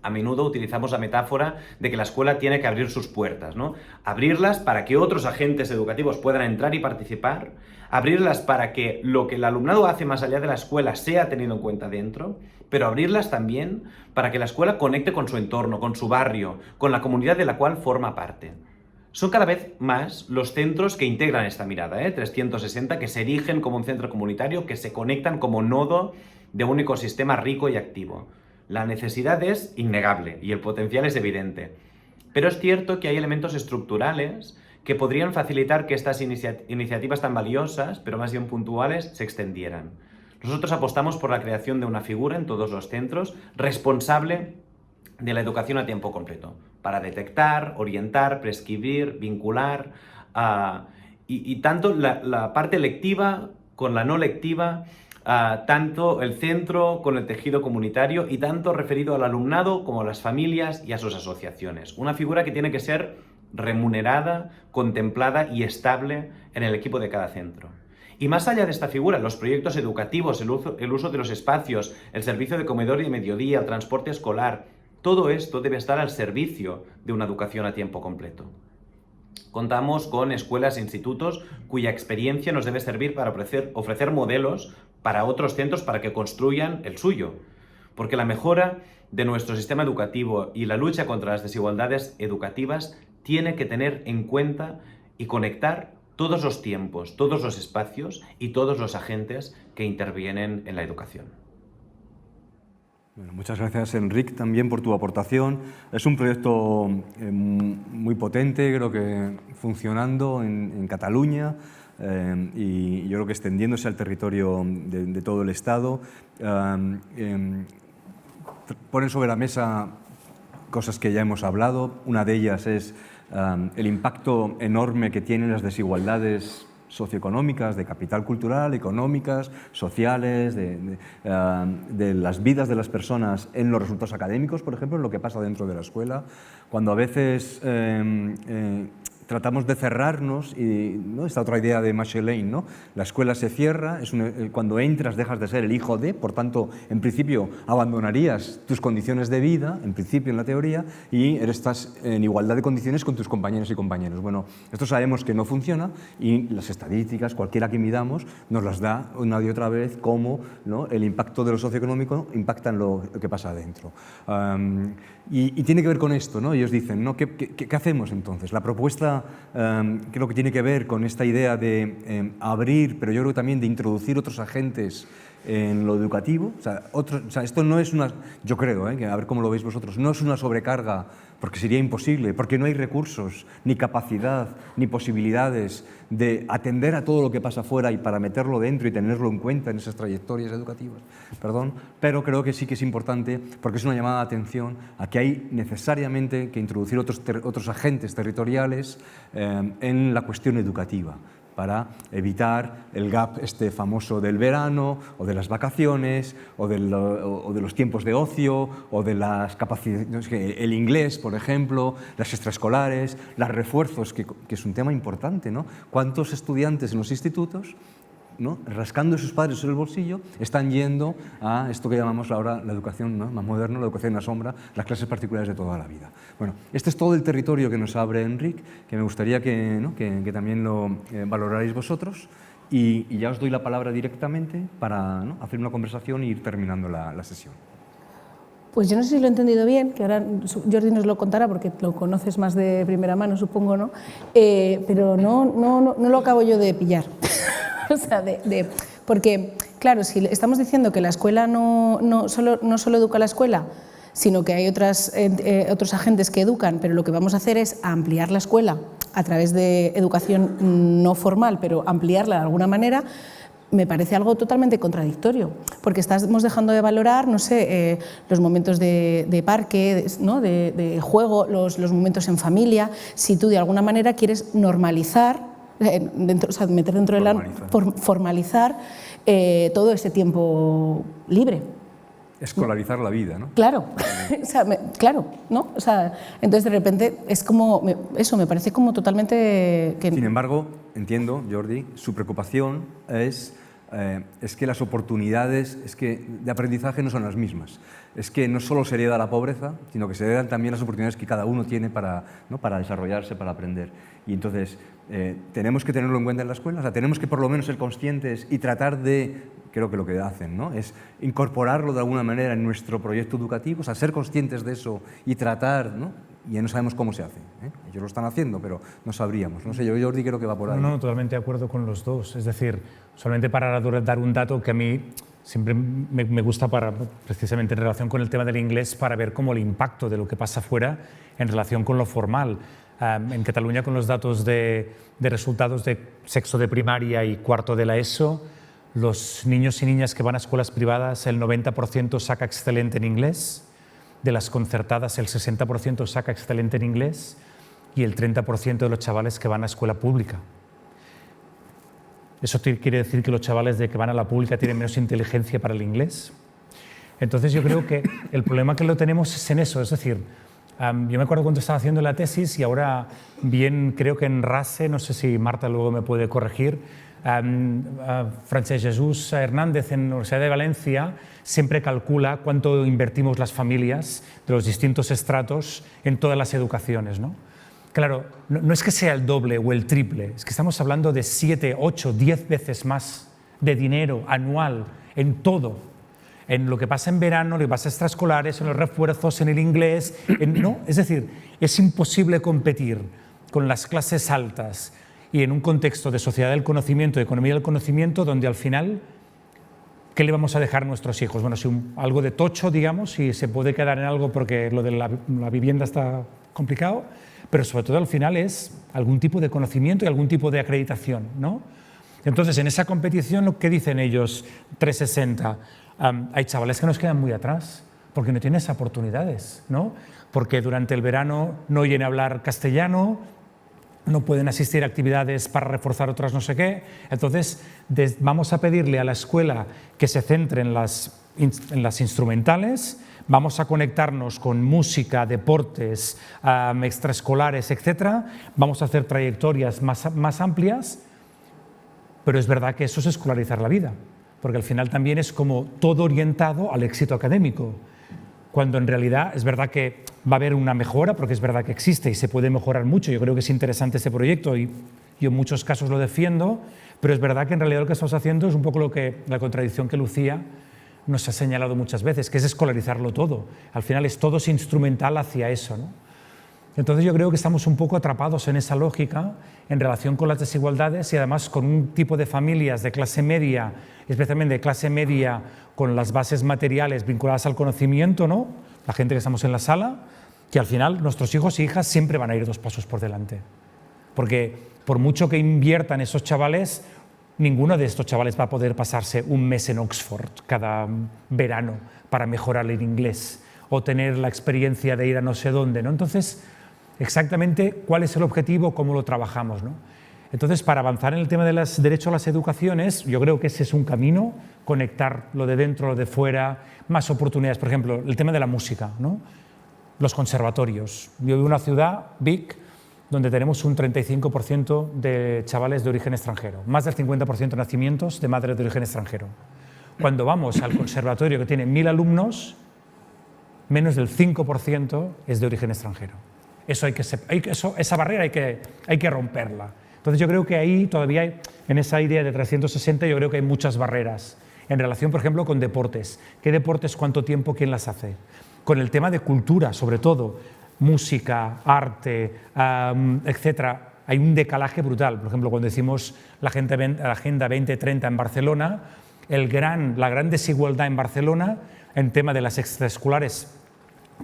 Speaker 6: A menudo utilizamos la metáfora de que la escuela tiene que abrir sus puertas, ¿no? Abrirlas para que otros agentes educativos puedan entrar y participar, abrirlas para que lo que el alumnado hace más allá de la escuela sea tenido en cuenta dentro, pero abrirlas también para que la escuela conecte con su entorno, con su barrio, con la comunidad de la cual forma parte. Son cada vez más los centros que integran esta mirada, 360, que se erigen como un centro comunitario, que se conectan como nodo de un ecosistema rico y activo. La necesidad es innegable y el potencial es evidente. Pero es cierto que hay elementos estructurales que podrían facilitar que estas iniciativas tan valiosas, pero más bien puntuales, se extendieran. Nosotros apostamos por la creación de una figura en todos los centros responsable de la educación a tiempo completo, para detectar, orientar, prescribir, vincular, y tanto la parte lectiva con la no lectiva, tanto el centro con el tejido comunitario y tanto referido al alumnado como a las familias y a sus asociaciones. Una figura que tiene que ser remunerada, contemplada y estable en el equipo de cada centro. Y más allá de esta figura, los proyectos educativos, el uso de los espacios, el servicio de comedor y de mediodía, el transporte escolar, todo esto debe estar al servicio de una educación a tiempo completo. Contamos con escuelas e institutos cuya experiencia nos debe servir para ofrecer modelos para otros centros para que construyan el suyo. Porque la mejora de nuestro sistema educativo y la lucha contra las desigualdades educativas tiene que tener en cuenta y conectar todos los tiempos, todos los espacios y todos los agentes que intervienen en la educación.
Speaker 1: Bueno, muchas gracias, Enric, también por tu aportación. Es un proyecto muy potente, creo que funcionando en Cataluña y yo creo que extendiéndose al territorio de todo el Estado. Ponen sobre la mesa cosas que ya hemos hablado. Una de ellas es el impacto enorme que tienen las desigualdades socioeconómicas, de capital cultural, económicas, sociales, de las vidas de las personas en los resultados académicos, por ejemplo, en lo que pasa dentro de la escuela, cuando a veces tratamos de cerrarnos y, ¿no?, esta otra idea de Michelin, ¿no? La escuela se cierra, cuando entras dejas de ser el hijo de, por tanto, en principio abandonarías tus condiciones de vida, en principio en la teoría, y estás en igualdad de condiciones con tus compañeros y compañeros. Bueno, esto sabemos que no funciona y las estadísticas, cualquiera que midamos, nos las da una y otra vez cómo, ¿no?, el impacto de lo socioeconómico impacta en lo que pasa adentro. Y tiene que ver con esto, ¿no? Ellos dicen, ¿no?, ¿qué hacemos entonces? La propuesta creo que tiene que ver con esta idea de abrir, pero yo creo también de introducir otros agentes en lo educativo. O sea, esto no es una, yo creo, que a ver cómo lo veis vosotros, no es una sobrecarga, porque sería imposible, porque no hay recursos, ni capacidad, ni posibilidades de atender a todo lo que pasa afuera y para meterlo dentro y tenerlo en cuenta en esas trayectorias educativas. Pero creo que sí que es importante, porque es una llamada de atención a que hay necesariamente que introducir otros agentes territoriales en la cuestión educativa, para evitar el gap este famoso del verano o de las vacaciones o de los tiempos de ocio o de las capacidades, el inglés, por ejemplo, las extraescolares, los refuerzos, que es un tema importante, ¿no? ¿Cuántos estudiantes en los institutos, ¿no?, rascando a sus padres en el bolsillo, están yendo a esto que llamamos ahora la educación, ¿no?, más moderna, la educación en la sombra, las clases particulares de toda la vida? Bueno, este es todo el territorio que nos abre Enric, que me gustaría que también lo valorarais vosotros, y ya os doy la palabra directamente para, ¿no?, hacer una conversación e ir terminando la sesión.
Speaker 3: Pues yo no sé si lo he entendido bien, que ahora Jordi nos lo contará porque lo conoces más de primera mano, supongo, ¿no? Pero no lo acabo yo de pillar. O sea, porque, claro, si estamos diciendo que la escuela no solo educa a la escuela, sino que hay otros agentes que educan, pero lo que vamos a hacer es ampliar la escuela a través de educación no formal, pero ampliarla de alguna manera, me parece algo totalmente contradictorio, porque estamos dejando de valorar, no sé, los momentos de parque, ¿no?, de juego, los momentos en familia. Si tú de alguna manera quieres normalizar, meter dentro de formalizar todo ese tiempo libre.
Speaker 1: Escolarizar la vida, ¿no?
Speaker 3: Claro, claro, ¿no? O sea, entonces de repente es como, eso me parece como totalmente...
Speaker 1: Sin embargo, entiendo, Jordi, su preocupación es que las oportunidades de aprendizaje no son las mismas. Es que no solo se hereda la pobreza, sino que se heredan también las oportunidades que cada uno tiene para desarrollarse, para aprender. Y entonces tenemos que tenerlo en cuenta en la escuela, o sea, tenemos que por lo menos ser conscientes y tratar de, creo que lo que hacen, ¿no?, es incorporarlo de alguna manera en nuestro proyecto educativo, o sea, ser conscientes de eso y tratar, ¿no? Ya no sabemos cómo se hace, ellos lo están haciendo, pero no sabríamos. No sé, yo, Jordi, creo que va por ahí.
Speaker 2: No, totalmente de acuerdo con los dos. Es decir, solamente para dar un dato que a mí siempre me gusta precisamente en relación con el tema del inglés, para ver cómo el impacto de lo que pasa fuera en relación con lo formal. En Cataluña, con los datos de resultados de sexto de primaria y cuarto de la ESO, los niños y niñas que van a escuelas privadas, el 90% saca excelente en inglés, de las concertadas el 60% saca excelente en inglés y el 30% de los chavales que van a escuela pública. ¿Eso quiere decir que los chavales que van a la pública tienen menos inteligencia para el inglés? Entonces yo creo que el problema que lo tenemos es en eso, es decir, yo me acuerdo cuando estaba haciendo la tesis y ahora bien creo que en RASE, no sé si Marta luego me puede corregir, Francesc Jesús Hernández en la Universidad de Valencia siempre calcula cuánto invertimos las familias de los distintos estratos en todas las educaciones, ¿no? Claro, no es que sea el doble o el triple, es que estamos hablando de 7, 8, 10 veces más de dinero anual en todo. En lo que pasa en verano, lo que pasa en extraescolares, en los refuerzos, en el inglés, ¿no? Es decir, es imposible competir con las clases altas y en un contexto de sociedad del conocimiento, de economía del conocimiento, donde al final, ¿qué le vamos a dejar a nuestros hijos? Bueno, si algo de tocho, digamos, si se puede quedar en algo porque lo de la vivienda está complicado, pero sobre todo al final es algún tipo de conocimiento y algún tipo de acreditación, ¿no? Entonces, en esa competición, lo que dicen ellos, 360, hay chavales que nos quedan muy atrás porque no tienes oportunidades, ¿no? Porque durante el verano no oyen hablar castellano, no pueden asistir a actividades para reforzar otras no sé qué. Entonces, vamos a pedirle a la escuela que se centre en las instrumentales, vamos a conectarnos con música, deportes, extraescolares, etc. Vamos a hacer trayectorias más amplias, pero es verdad que eso es escolarizar la vida, porque al final también es como todo orientado al éxito académico, cuando en realidad es verdad que va a haber una mejora, porque es verdad que existe y se puede mejorar mucho. Yo creo que es interesante este proyecto y yo en muchos casos lo defiendo, pero es verdad que en realidad lo que estamos haciendo es un poco la contradicción que Lucía nos ha señalado muchas veces, que es escolarizarlo todo. Al final todo es instrumental hacia eso, ¿no? Entonces yo creo que estamos un poco atrapados en esa lógica en relación con las desigualdades y además con un tipo de familias de clase media, especialmente de clase media con las bases materiales vinculadas al conocimiento, ¿no? La gente que estamos en la sala, que al final nuestros hijos e hijas siempre van a ir 2 pasos por delante. Porque por mucho que inviertan esos chavales, ninguno de estos chavales va a poder pasarse un mes en Oxford cada verano para mejorar el inglés o tener la experiencia de ir a no sé dónde, ¿no? Entonces, exactamente cuál es el objetivo, cómo lo trabajamos, ¿no? Entonces, para avanzar en el tema del derecho a las educaciones, yo creo que ese es un camino, conectar lo de dentro, lo de fuera, más oportunidades. Por ejemplo, el tema de la música, ¿no? Los conservatorios. Yo vivo en una ciudad, Vic, donde tenemos un 35% de chavales de origen extranjero, más del 50% de nacimientos de madres de origen extranjero. Cuando vamos al conservatorio que tiene 1000 alumnos, menos del 5% es de origen extranjero. Esa barrera hay que romperla. Entonces yo creo que ahí todavía en esa idea de 360 yo creo que hay muchas barreras en relación, por ejemplo, con deportes. ¿Qué deportes, cuánto tiempo, quién las hace? Con el tema de cultura, sobre todo, música, arte, etcétera, hay un decalaje brutal. Por ejemplo, cuando decimos la Agenda 2030 en Barcelona, la gran desigualdad en Barcelona en tema de las extraescolares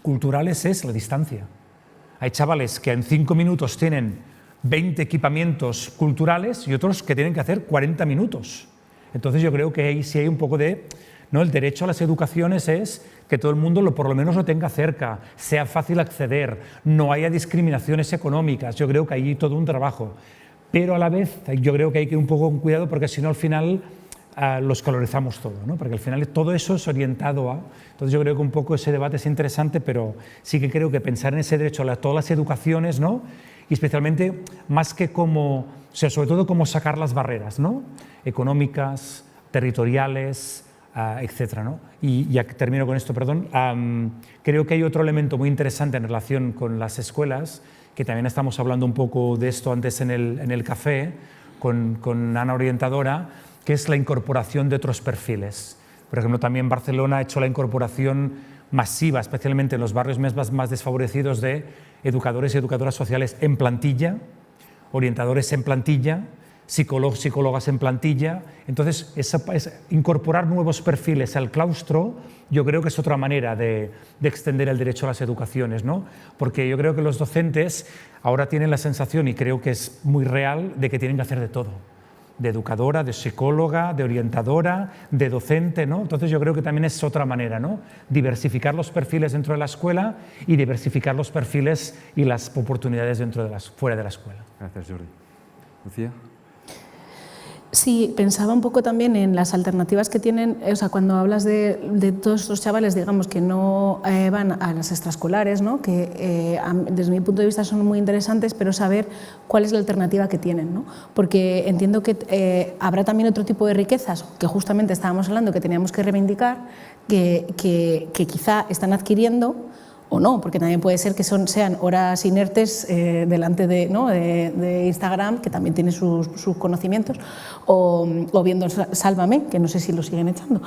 Speaker 2: culturales es la distancia. Hay chavales que en 5 minutos tienen 20 equipamientos culturales y otros que tienen que hacer 40 minutos. Entonces yo creo que ahí sí hay un poco de... ¿no? El derecho a las educaciones es que todo el mundo por lo menos lo tenga cerca, sea fácil acceder, no haya discriminaciones económicas. Yo creo que hay todo un trabajo. Pero a la vez yo creo que hay que ir un poco con cuidado porque si no al final lo escolarizamos todo, ¿no? Porque al final todo eso es orientado a... Entonces yo creo que un poco ese debate es interesante, pero sí que creo que pensar en ese derecho a todas las educaciones, ¿no? Y especialmente más que como, o sea, sobre todo cómo sacar las barreras, ¿no? Económicas, territoriales, etcétera, ¿no? Y ya termino con esto, perdón. Creo que hay otro elemento muy interesante en relación con las escuelas, que también estamos hablando un poco de esto antes en el café con Ana Orientadora, que es la incorporación de otros perfiles. Por ejemplo, también Barcelona ha hecho la incorporación masiva, especialmente en los barrios más desfavorecidos, de educadores y educadoras sociales en plantilla, orientadores en plantilla, psicólogos, psicólogas en plantilla. Entonces, incorporar nuevos perfiles al claustro, yo creo que es otra manera de extender el derecho a las educaciones, ¿no? Porque yo creo que los docentes ahora tienen la sensación, y creo que es muy real, de que tienen que hacer de todo. De educadora, de psicóloga, de orientadora, de docente, ¿no? Entonces yo creo que también es otra manera, ¿no? Diversificar los perfiles dentro de la escuela y diversificar los perfiles y las oportunidades fuera de la escuela.
Speaker 1: Gracias, Jordi. Lucía.
Speaker 3: Sí, pensaba un poco también en las alternativas que tienen, o sea, cuando hablas de todos estos chavales, digamos, que no van a las extraescolares, ¿no? Que desde mi punto de vista son muy interesantes, pero saber cuál es la alternativa que tienen, ¿no? Porque entiendo que habrá también otro tipo de riquezas que justamente estábamos hablando que teníamos que reivindicar, que quizá están adquiriendo o no, porque también puede ser que sean horas inertes delante de Instagram, que también tiene sus conocimientos, o viendo Sálvame, que no sé si lo siguen echando.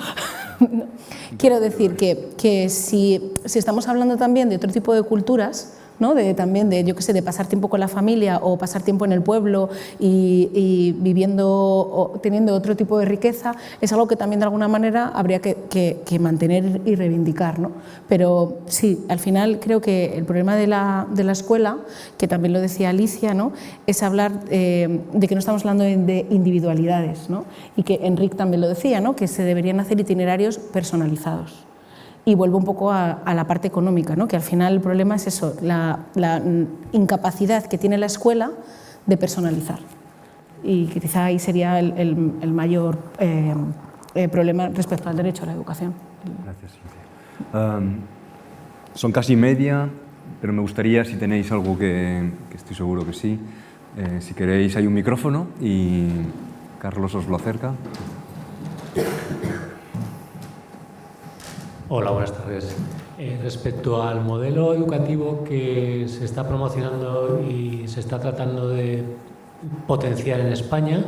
Speaker 3: Quiero decir que si estamos hablando también de otro tipo de culturas, ¿no? También de, yo qué sé, de pasar tiempo con la familia o pasar tiempo en el pueblo y viviendo o teniendo otro tipo de riqueza, es algo que también de alguna manera habría que mantener y reivindicar, ¿no? Pero sí, al final creo que el problema de la escuela, que también lo decía Alicia, ¿no? Es hablar de que no estamos hablando de individualidades, ¿no? Y que Enric también lo decía, ¿no? Que se deberían hacer itinerarios personalizados. Y vuelvo un poco a la parte económica, ¿no? Que al final el problema es eso, la incapacidad que tiene la escuela de personalizar. Y quizá ahí sería el mayor problema respecto al derecho a la educación.
Speaker 1: Gracias, Lucía. Son casi media, pero me gustaría, si tenéis algo que estoy seguro que sí, si queréis, hay un micrófono y Carlos os lo acerca.
Speaker 7: Hola, buenas tardes. Respecto al modelo educativo que se está promocionando y se está tratando de potenciar en España,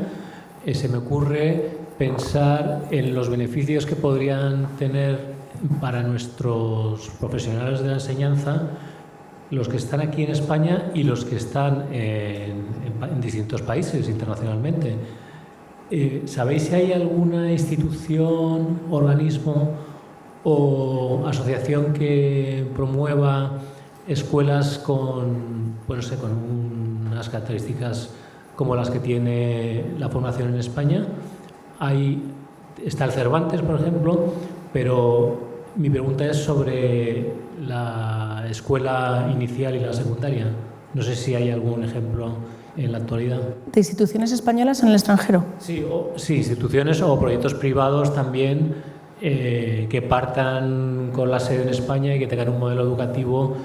Speaker 7: se me ocurre pensar en los beneficios que podrían tener para nuestros profesionales de la enseñanza los que están aquí en España y los que están en distintos países internacionalmente. ¿Sabéis si hay alguna institución, organismo o asociación que promueva escuelas con unas características como las que tiene la formación en España? Está el Cervantes, por ejemplo, pero mi pregunta es sobre la escuela inicial y la secundaria. No sé si hay algún ejemplo en la actualidad.
Speaker 3: ¿De instituciones españolas en el extranjero?
Speaker 7: Sí, instituciones o proyectos privados también que partan con la sede en España y que tengan un modelo educativo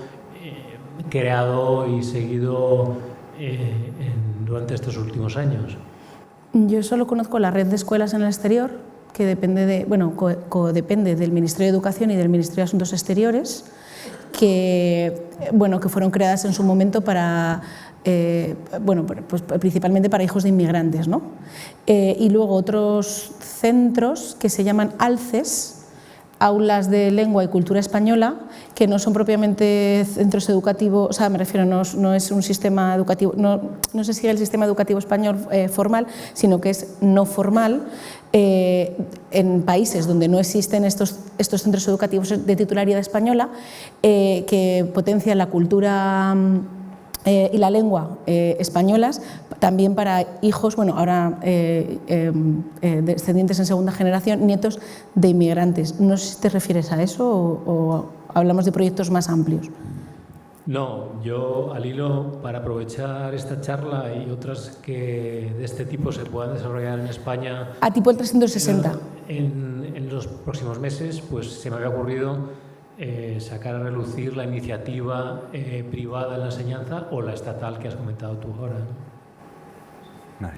Speaker 7: creado y seguido durante estos últimos años.
Speaker 3: Yo solo conozco la red de escuelas en el exterior, que depende codepende del Ministerio de Educación y del Ministerio de Asuntos Exteriores, que fueron creadas en su momento para pues principalmente para hijos de inmigrantes, ¿no? Y luego otros centros que se llaman ALCES, Aulas de Lengua y Cultura Española, que no son propiamente centros educativos, o sea, me refiero, no es un sistema educativo, no se sigue el sistema educativo español formal, sino que es no formal, en países donde no existen estos centros educativos de titularidad española, que potencian la cultura y la lengua españolas, también para hijos, ahora descendientes en segunda generación, nietos de inmigrantes. No sé si te refieres a eso o hablamos de proyectos más amplios.
Speaker 7: No, yo al hilo, para aprovechar esta charla y otras que de este tipo se puedan desarrollar en España...
Speaker 3: A tipo el 360.
Speaker 7: En los próximos meses, pues se me había ocurrido sacar a relucir la iniciativa privada en la enseñanza o la estatal que has comentado tú ahora.
Speaker 1: Vale.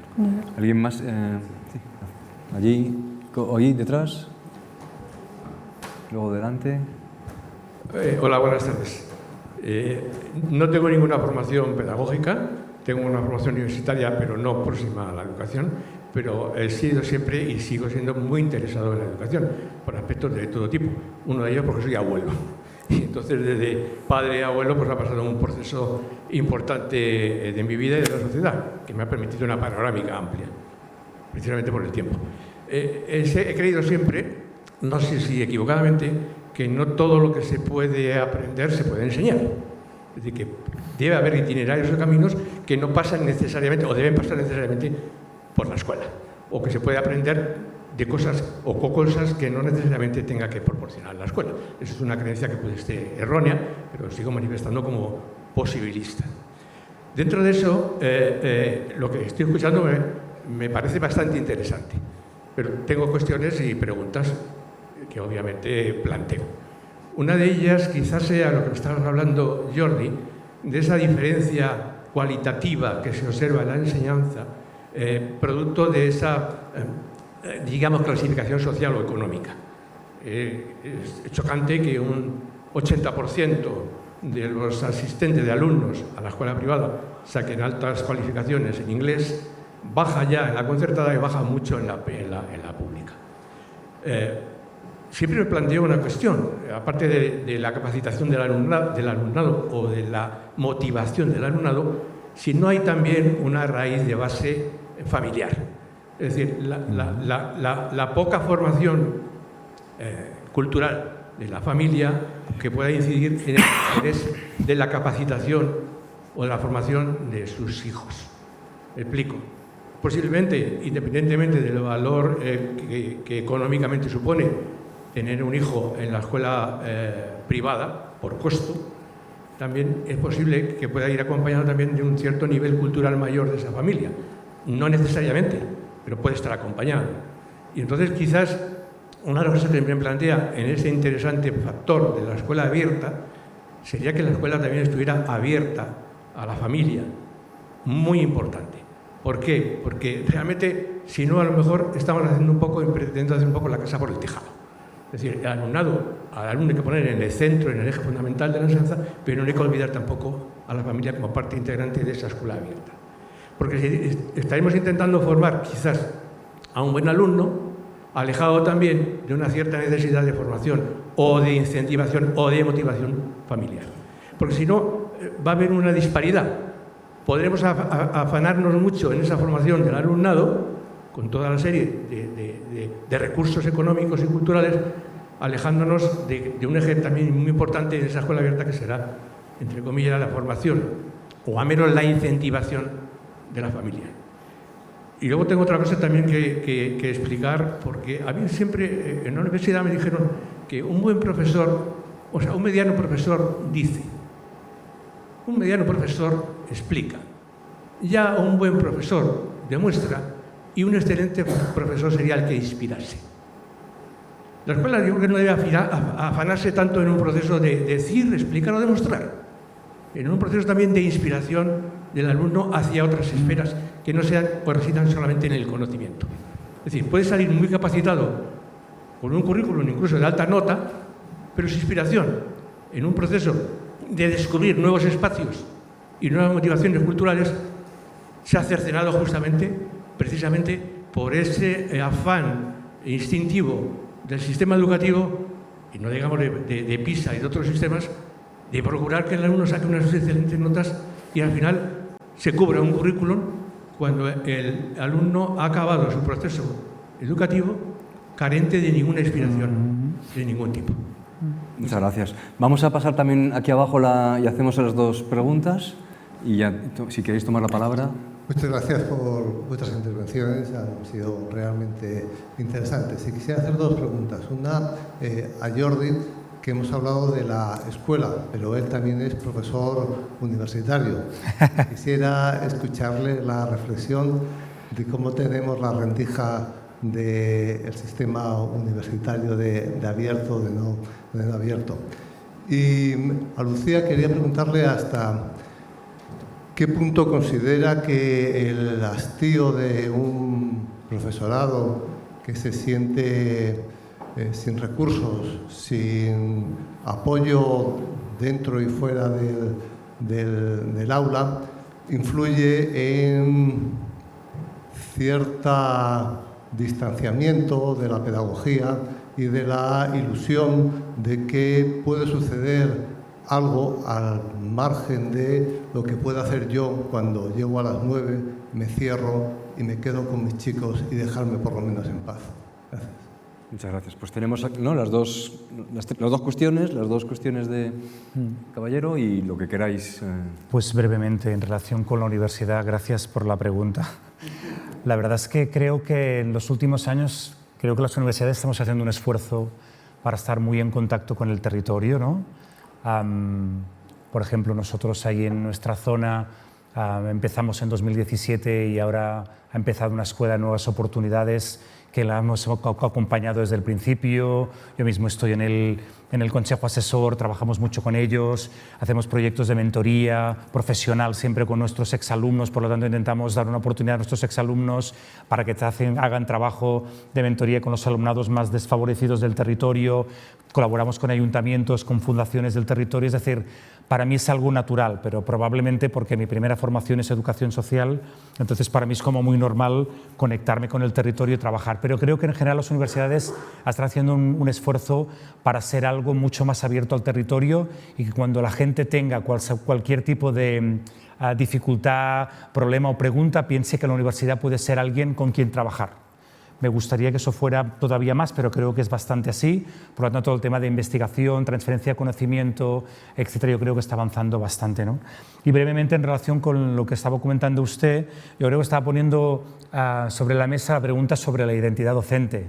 Speaker 1: ¿Alguien más? Sí. Allí detrás. Luego delante.
Speaker 8: Hola, buenas tardes. No tengo ninguna formación pedagógica, tengo una formación universitaria, pero no próxima a la educación, pero he sido siempre y sigo siendo muy interesado en la educación, por aspectos de todo tipo. Uno de ellos porque soy abuelo. Y entonces, desde padre a abuelo, pues ha pasado un proceso importante de mi vida y de la sociedad, que me ha permitido una panorámica amplia, precisamente por el tiempo. He creído siempre, no sé si equivocadamente, que no todo lo que se puede aprender se puede enseñar. Es decir, que debe haber itinerarios o caminos que no pasan necesariamente, o deben pasar necesariamente, por la escuela, o que se puede aprender de cosas o cosas que no necesariamente tenga que proporcionar la escuela. Eso es una creencia que puede ser errónea, pero sigo manifestando como posibilista. Dentro de eso, lo que estoy escuchando me parece bastante interesante, pero tengo cuestiones y preguntas que obviamente planteo. Una de ellas quizás sea lo que me estabas hablando, Jordi, de esa diferencia cualitativa que se observa en la enseñanza, producto de esa, digamos, clasificación social o económica. Es chocante que un 80% de los asistentes de alumnos a la escuela privada saquen altas cualificaciones en inglés, baja ya en la concertada y baja mucho en la pública. Siempre me planteo una cuestión, aparte de la capacitación del alumnado o de la motivación del alumnado, si no hay también una raíz de base familiar. Es decir, la poca formación cultural de la familia que pueda incidir en el interés de la capacitación o de la formación de sus hijos. ¿Me explico? Posiblemente, independientemente del valor que económicamente supone tener un hijo en la escuela privada, por costo, también es posible que pueda ir acompañado también de un cierto nivel cultural mayor de esa familia. No necesariamente, pero puede estar acompañado. Y entonces quizás una de las cosas que me plantea en ese interesante factor de la escuela abierta sería que la escuela también estuviera abierta a la familia. Muy importante. ¿Por qué? Porque realmente, si no, a lo mejor estamos pretendendo hacer un poco la casa por el tejado. Es decir, al alumno hay que poner en el centro, en el eje fundamental de la enseñanza, pero no hay que olvidar tampoco a la familia como parte integrante de esa escuela abierta. Porque si estaremos intentando formar quizás a un buen alumno, alejado también de una cierta necesidad de formación o de incentivación o de motivación familiar. Porque si no, va a haber una disparidad. Podremos afanarnos mucho en esa formación del alumnado, con toda la serie de recursos económicos y culturales, alejándonos de un eje también muy importante en esa escuela abierta que será, entre comillas, la formación, o a menos la incentivación de la familia. Y luego tengo otra cosa también que explicar, porque a mí siempre en la universidad me dijeron que un buen profesor, o sea, un mediano profesor dice, un mediano profesor explica, ya un buen profesor demuestra y un excelente profesor sería el que inspirase. La escuela yo creo que no debe afanarse tanto en un proceso de decir, explicar o demostrar, en un proceso también de inspiración del alumno hacia otras esferas que no sean o residan solamente en el conocimiento. Es decir, puede salir muy capacitado con un currículum incluso de alta nota, pero su inspiración en un proceso de descubrir nuevos espacios y nuevas motivaciones culturales se ha cercenado precisamente por ese afán instintivo del sistema educativo, y no digamos de PISA y de otros sistemas, de procurar que el alumno saque unas excelentes notas y al final se cubra un currículum cuando el alumno ha acabado su proceso educativo carente de ninguna inspiración de ningún tipo.
Speaker 1: Muchas gracias. Vamos a pasar también aquí abajo y hacemos las dos preguntas y ya, si queréis tomar la palabra.
Speaker 9: Muchas gracias por vuestras intervenciones, han sido realmente interesantes. Y quisiera hacer dos preguntas. Una a Jordi, que hemos hablado de la escuela, pero él también es profesor universitario. Quisiera escucharle la reflexión de cómo tenemos la rendija del sistema universitario de abierto, de no abierto. Y a Lucía quería preguntarle hasta qué punto considera que el hastío de un profesorado que se siente sin recursos, sin apoyo dentro y fuera del aula, influye en cierto distanciamiento de la pedagogía y de la ilusión de que puede suceder algo al margen de lo que puedo hacer yo cuando llego a las 9, me cierro y me quedo con mis chicos y dejarme por lo menos en paz. Gracias.
Speaker 1: Muchas gracias. Pues tenemos ¿no? las dos cuestiones de Caballero y lo que queráis.
Speaker 2: Pues brevemente, en relación con la universidad, gracias por la pregunta. La verdad es que creo que en los últimos años, creo que las universidades estamos haciendo un esfuerzo para estar muy en contacto con el territorio, ¿no? Por ejemplo, nosotros ahí en nuestra zona empezamos en 2017 y ahora ha empezado una escuela de nuevas oportunidades que la hemos acompañado desde el principio. Yo mismo estoy en el consejo asesor, trabajamos mucho con ellos, hacemos proyectos de mentoría profesional siempre con nuestros exalumnos, por lo tanto intentamos dar una oportunidad a nuestros exalumnos para que hagan trabajo de mentoría con los alumnados más desfavorecidos del territorio, colaboramos con ayuntamientos, con fundaciones del territorio, es decir, para mí es algo natural, pero probablemente porque mi primera formación es educación social, entonces para mí es como muy normal conectarme con el territorio y trabajar. Pero creo que en general las universidades están haciendo un esfuerzo para ser algo mucho más abierto al territorio y que cuando la gente tenga cualquier tipo de dificultad, problema o pregunta, piense que la universidad puede ser alguien con quien trabajar. Me gustaría que eso fuera todavía más, pero creo que es bastante así. Por lo tanto, todo el tema de investigación, transferencia de conocimiento, etcétera, yo creo que está avanzando bastante, ¿no? Y brevemente, en relación con lo que estaba comentando usted, yo creo que estaba poniendo sobre la mesa la pregunta sobre la identidad docente.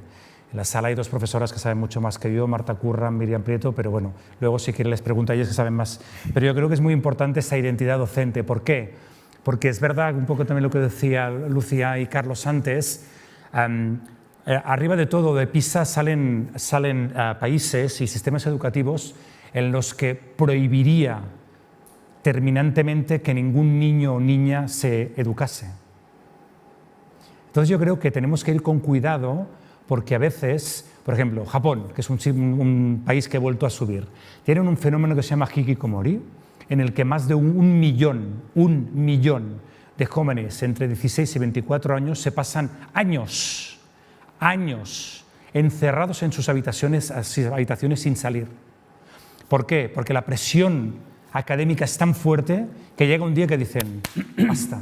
Speaker 2: En la sala hay dos profesoras que saben mucho más que yo, Marta Curran, Miriam Prieto, pero bueno, luego si quieren les pregunto a ellas que saben más. Pero yo creo que es muy importante esa identidad docente. ¿Por qué? Porque es verdad, un poco también lo que decía Lucía y Carlos antes, arriba de todo de PISA salen países y sistemas educativos en los que prohibiría terminantemente que ningún niño o niña se educase. Entonces yo creo que tenemos que ir con cuidado porque a veces, por ejemplo, Japón, que es un país que ha vuelto a subir, tienen un fenómeno que se llama hikikomori, en el que más de un millón de jóvenes entre 16 y 24 años se pasan años encerrados en sus habitaciones sin salir. ¿Por qué? Porque la presión académica es tan fuerte que llega un día que dicen, basta,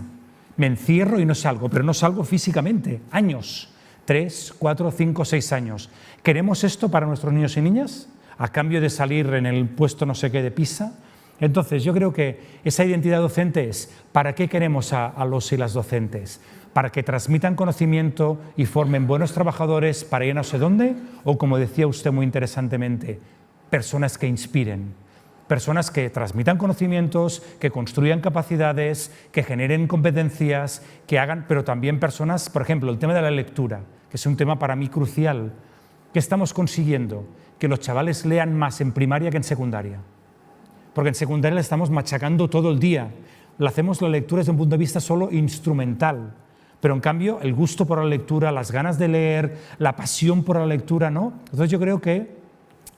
Speaker 2: me encierro y no salgo, pero no salgo físicamente, años, 3, 4, 5, 6 años. ¿Queremos esto para nuestros niños y niñas? A cambio de salir en el puesto no sé qué de PISA. Entonces yo creo que esa identidad docente es, ¿para qué queremos a los y las docentes? ¿Para que transmitan conocimiento y formen buenos trabajadores para ir no sé dónde? O como decía usted muy interesantemente, personas que inspiren. Personas que transmitan conocimientos, que construyan capacidades, que generen competencias, que hagan, pero también personas, por ejemplo, el tema de la lectura, que es un tema para mí crucial. ¿Qué estamos consiguiendo? Que los chavales lean más en primaria que en secundaria. Porque en secundaria le estamos machacando todo el día. Le hacemos la lectura desde un punto de vista solo instrumental. Pero en cambio, el gusto por la lectura, las ganas de leer, la pasión por la lectura, ¿no? Entonces yo creo que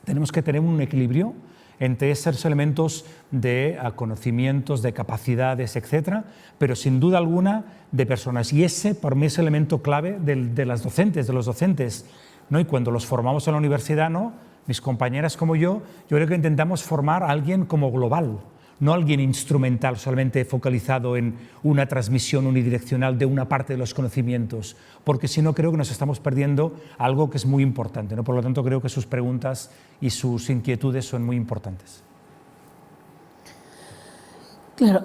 Speaker 2: tenemos que tener un equilibrio entre esos elementos de conocimientos, de capacidades, etcétera, pero sin duda alguna de personas. Y ese, para mí, es el elemento clave de las docentes, de los docentes, ¿no? Y cuando los formamos en la universidad, ¿no? Mis compañeras como yo creo que intentamos formar a alguien como global, no alguien instrumental, solamente focalizado en una transmisión unidireccional de una parte de los conocimientos, porque si no creo que nos estamos perdiendo algo que es muy importante, ¿no? Por lo tanto, creo que sus preguntas y sus inquietudes son muy importantes.
Speaker 3: Claro,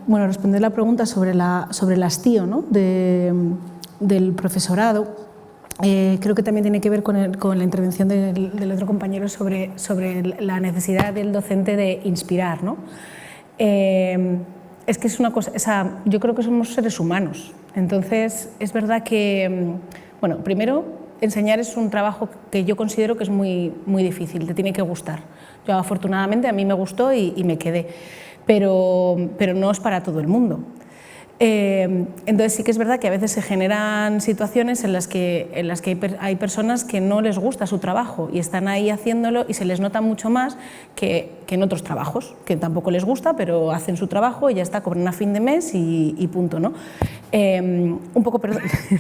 Speaker 3: responder la pregunta sobre el hastío, ¿no? del profesorado. Creo que también tiene que ver con la intervención del otro compañero sobre la necesidad del docente de inspirar, ¿no? Es que es una cosa, yo creo que somos seres humanos, entonces es verdad que, bueno, primero enseñar es un trabajo que yo considero que es muy, muy difícil, te tiene que gustar. Yo afortunadamente a mí me gustó y me quedé, pero no es para todo el mundo. Entonces sí que es verdad que a veces se generan situaciones en las que hay personas que no les gusta su trabajo y están ahí haciéndolo y se les nota mucho más que en otros trabajos, que tampoco les gusta, pero hacen su trabajo y ya está, cobran a fin de mes y punto, ¿no? Un poco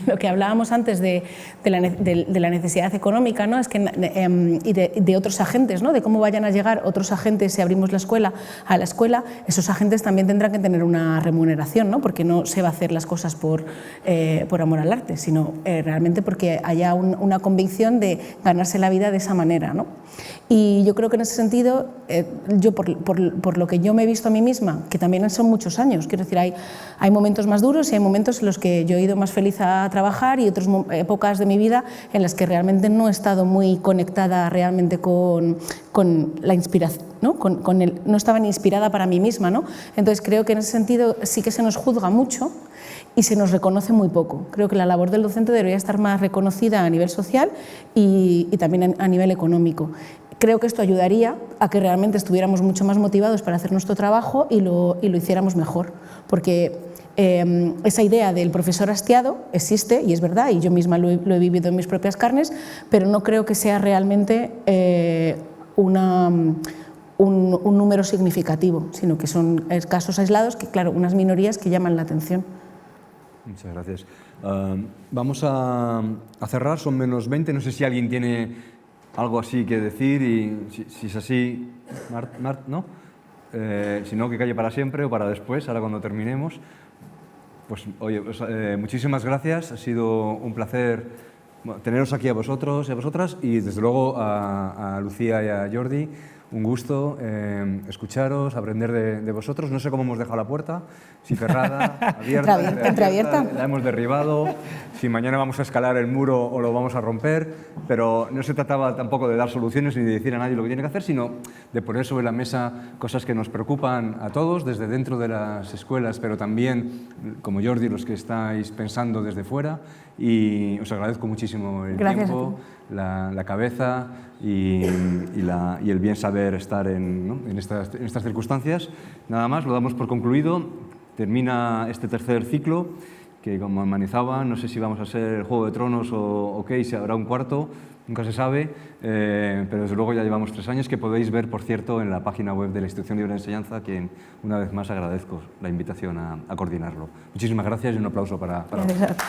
Speaker 3: lo que hablábamos antes de la necesidad económica, ¿no? Es que, y de otros agentes, ¿no? De cómo vayan a llegar otros agentes si abrimos a la escuela, esos agentes también tendrán que tener una remuneración, ¿no? Porque no se va a hacer las cosas por amor al arte, sino realmente porque haya una convicción de ganarse la vida de esa manera, ¿no? Y yo creo que en ese sentido, yo por lo que yo me he visto a mí misma, que también son muchos años, quiero decir, hay momentos más duros y hay momentos en los que yo he ido más feliz a trabajar y otras épocas de mi vida en las que realmente no he estado muy conectada realmente con la inspiración, ¿no? No estaba ni inspirada para mí misma, ¿no? Entonces creo que en ese sentido sí que se nos juzga mucho y se nos reconoce muy poco. Creo que la labor del docente debería estar más reconocida a nivel social y también a nivel económico. Creo que esto ayudaría a que realmente estuviéramos mucho más motivados para hacer nuestro trabajo y lo hiciéramos mejor, porque esa idea del profesor hastiado existe y es verdad, y yo misma lo he vivido en mis propias carnes, pero no creo que sea realmente un número significativo, sino que son casos aislados, que claro, unas minorías que llaman la atención.
Speaker 1: Muchas gracias. Vamos a cerrar, son menos 20, no sé si alguien tiene algo así que decir y si es así, ¿no? Si no, que calle para siempre o para después, ahora cuando terminemos. Pues oye, muchísimas gracias, ha sido un placer teneros aquí a vosotros y a vosotras y desde luego a Lucía y a Jordi, un gusto escucharos, aprender de vosotros. No sé cómo hemos dejado la puerta, si cerrada, abierta,
Speaker 3: entreabierta.
Speaker 1: La hemos derribado, si mañana vamos a escalar el muro o lo vamos a romper, pero no se trataba tampoco de dar soluciones ni de decir a nadie lo que tiene que hacer, sino de poner sobre la mesa cosas que nos preocupan a todos, desde dentro de las escuelas, pero también, como Jordi, los que estáis pensando desde fuera. Y os agradezco muchísimo el tiempo, la cabeza y el bien saber estar en estas circunstancias. Nada más, lo damos por concluido. Termina este tercer ciclo, que como manizaba, no sé si vamos a ser Juego de Tronos o qué, y si habrá un cuarto, nunca se sabe, pero desde luego ya llevamos 3 años, que podéis ver, por cierto, en la página web de la Institución Libre de Enseñanza, a quien una vez más agradezco la invitación a coordinarlo. Muchísimas gracias y un aplauso para
Speaker 3: Gracias a ti.